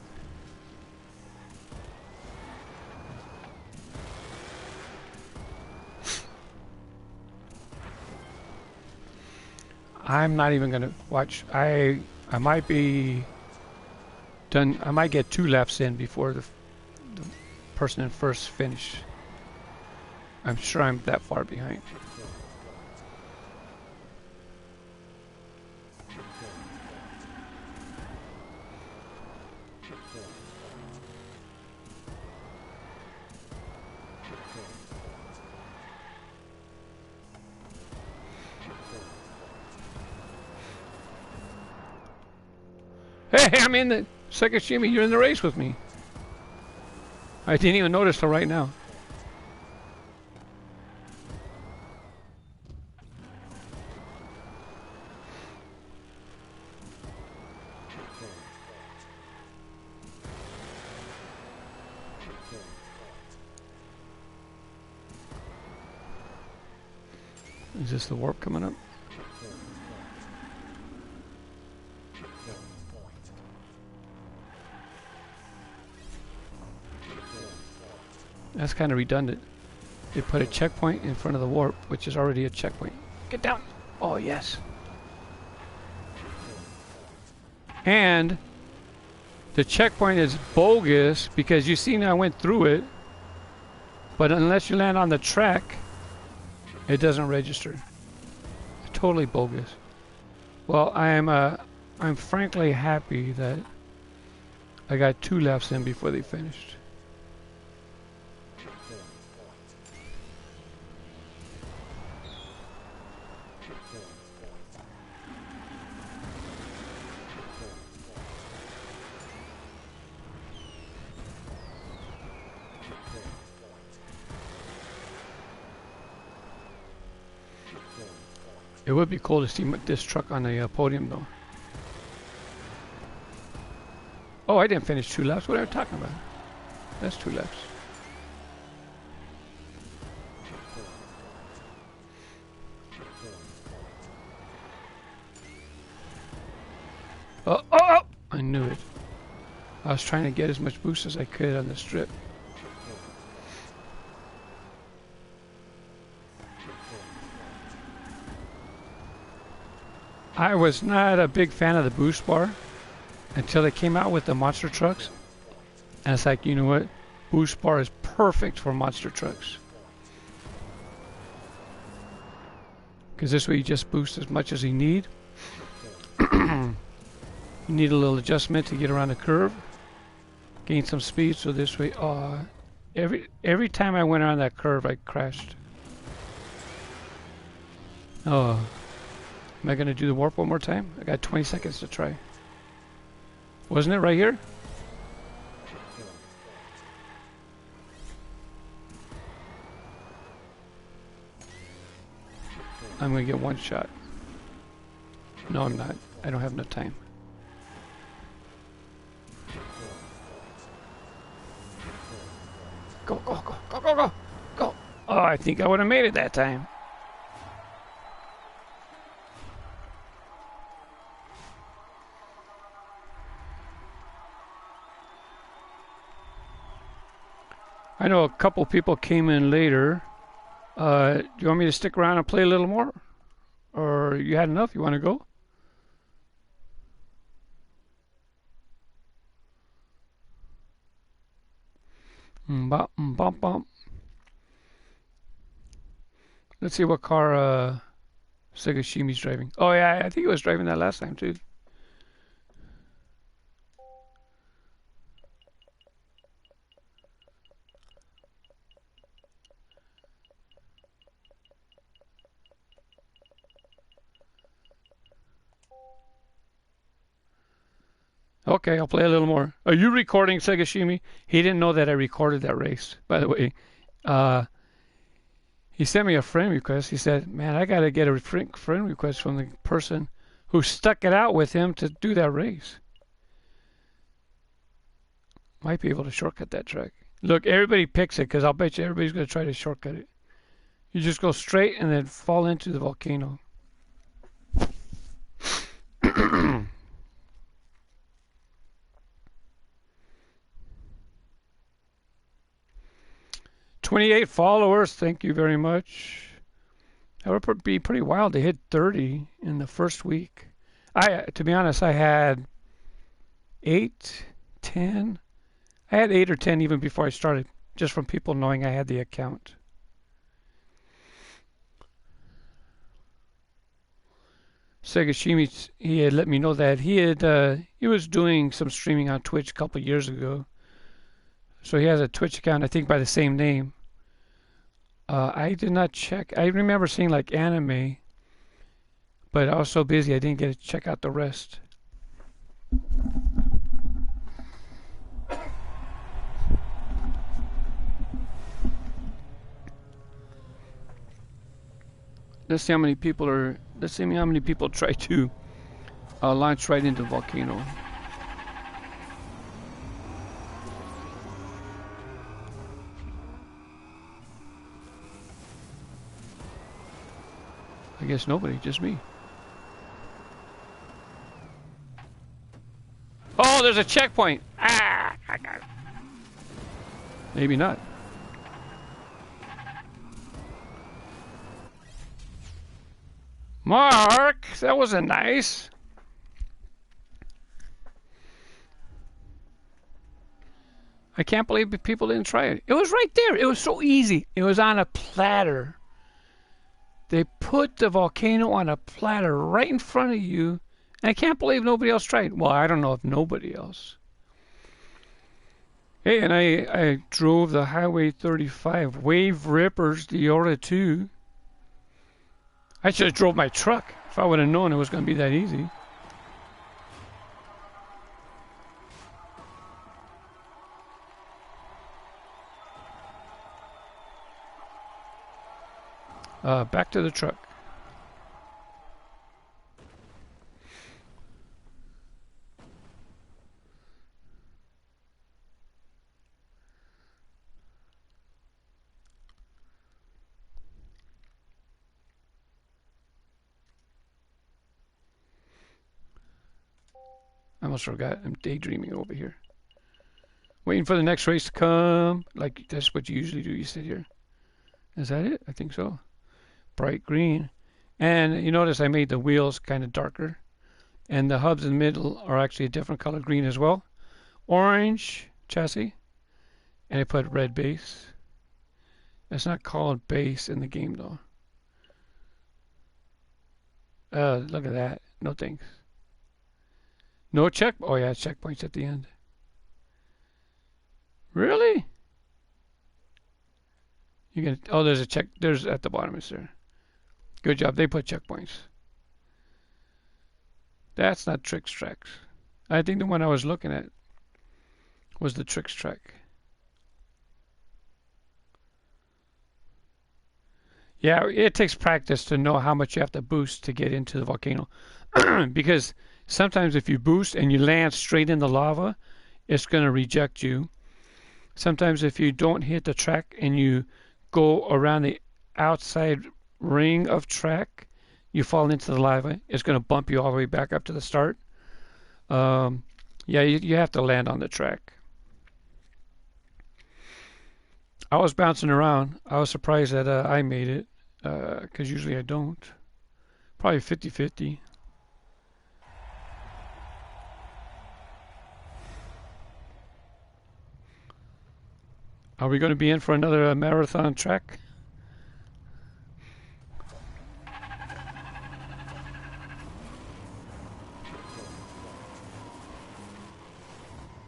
I'm not even gonna watch. I might be done. I might get 2 laps in before the person in first finish. I'm sure I'm that far behind. Hey, I'm in the second shimmy. You're in the race with me. I didn't even notice till right now. Is this the warp coming up? That's kind of redundant. They put a checkpoint in front of the warp, which is already a checkpoint. Get down! Oh, yes. And the checkpoint is bogus because you see I went through it, but unless you land on the track, it doesn't register. Totally bogus. Well, I'm frankly happy that I got 2 laps in before they finished. It would be cool to see this truck on the podium, though. Oh, I didn't finish 2 laps. What are you talking about? That's 2 laps. Oh, oh, oh! I knew it. I was trying to get as much boost as I could on the strip. I was not a big fan of the boost bar until they came out with the monster trucks. And it's like, you know what? Boost bar is perfect for monster trucks. Because this way you just boost as much as you need. You need a little adjustment to get around the curve. Gain some speed, so this way, every time I went around that curve, I crashed. Oh. Am I going to do the warp one more time? I got 20 seconds to try. Wasn't it right here? I'm going to get 1 shot. No, I'm not. I don't have enough time. Go, go, go, go, go, go, go. Oh, I think I would have made it that time. I know a couple people came in later. Do you want me to stick around and play a little more? Or you had enough? You want to go? Bump, bump, bump. Let's see what car Segashimi's driving. Oh yeah, I think he was driving that last time too. Okay, I'll play a little more. Are you recording, Segashimi? He didn't know that I recorded that race, by the way. He sent me a friend request. He said, man, I got to get a friend request from the person who stuck it out with him to do that race. Might be able to shortcut that track. Look, everybody picks it because I'll bet you everybody's going to try to shortcut it. You just go straight and then fall into the volcano. 28 followers, thank you very much. That would be pretty wild to hit 30 in the first week. To be honest, I had 8, 10. I had 8 or 10 even before I started, just from people knowing I had the account. Segashimi, he had let me know that he was doing some streaming on Twitch a couple years ago. So he has a Twitch account, I think, by the same name. I did not check. I remember seeing like anime, but I was so busy I didn't get to check out the rest. Let's see how many people try to launch right into the volcano. I guess nobody, just me. Oh, there's a checkpoint. Ah, I got it. Maybe not. Mark, that wasn't nice. I can't believe people didn't try it. It was right there. It was so easy. It was on a platter. They put the volcano on a platter right in front of you, and I can't believe nobody else tried. Well, I don't know if nobody else. Hey, and I drove the Highway 35 Wave Rippers, the Audit 2. I should have drove my truck if I would have known it was going to be that easy. Back to the truck. I almost forgot. I'm daydreaming over here. Waiting for the next race to come. Like, that's what you usually do. You sit here. Is that it? I think so. Bright green. And you notice I made the wheels kind of darker. And the hubs in the middle are actually a different color green as well. Orange chassis. And I put red base. It's not called base in the game though. Look at that. No thanks. No check. Oh yeah, checkpoints at the end. Really? You can. Oh, there's a check. There's at the bottom. Is there? Good job. They put checkpoints. That's not Tricks Tracks. I think the one I was looking at was the Tricks track. Yeah, it takes practice to know how much you have to boost to get into the volcano. Because sometimes if you boost and you land straight in the lava, it's going to reject you. Sometimes if you don't hit the track and you go around the outside ring of track, you fall into the lava. It's going to bump you all the way back up to the start. Yeah, you have to land on the track. I was bouncing around. I was surprised that I made it, because usually I don't. Probably 50-50. Are we going to be in for another marathon track?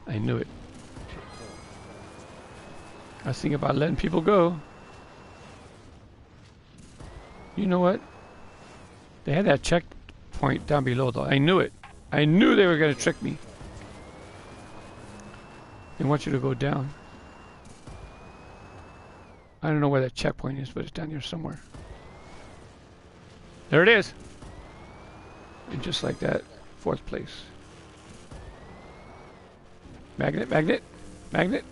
I knew it. I was thinking about letting people go. You know what? They had that checkpoint down below though. I knew it. I knew they were going to trick me. They want you to go down. I don't know where that checkpoint is, but it's down here somewhere. There it is. And just like that, 4th place. Magnet, magnet, magnet.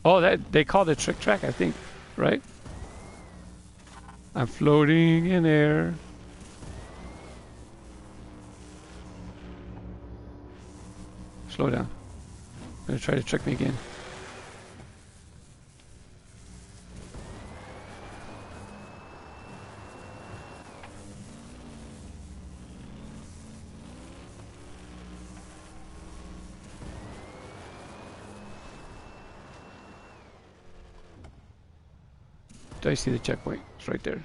Oh, that they call it trick track, I think, right? I'm floating in air. Slow down. Gonna try to trick me again. Do I see the checkpoint? It's right there.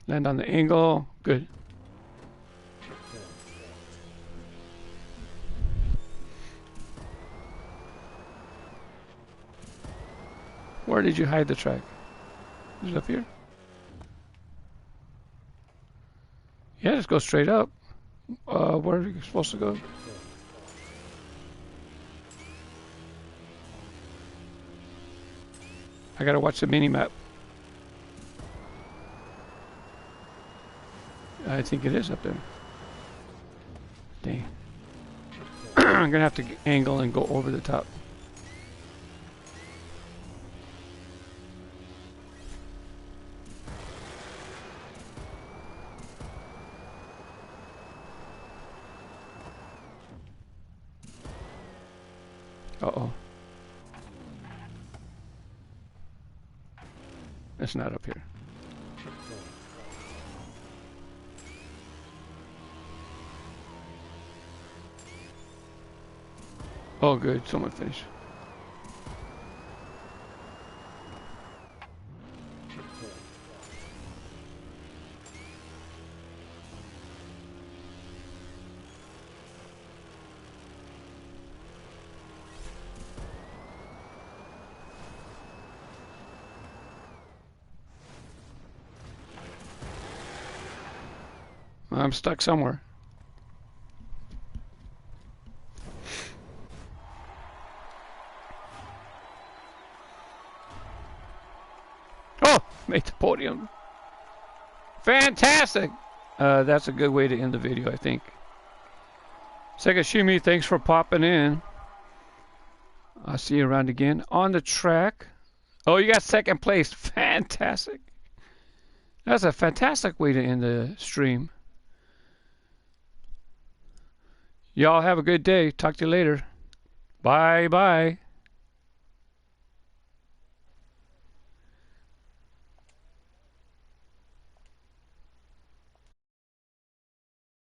Land on the angle. Good. Where did you hide the track? Is it up here? Yeah, just go straight up. Where are you supposed to go? I gotta watch the mini-map. I think it is up there. Dang. I'm gonna have to angle and go over the top. Uh-oh. It's not up here. Oh, good. Someone finished. I'm stuck somewhere. Oh, made the podium. Fantastic. That's a good way to end the video, I think. Sekashimi, thanks for popping in. I'll see you around again on the track. Oh, you got 2nd place. Fantastic. That's a fantastic way to end the stream. Y'all have a good day. Talk to you later. Bye-bye.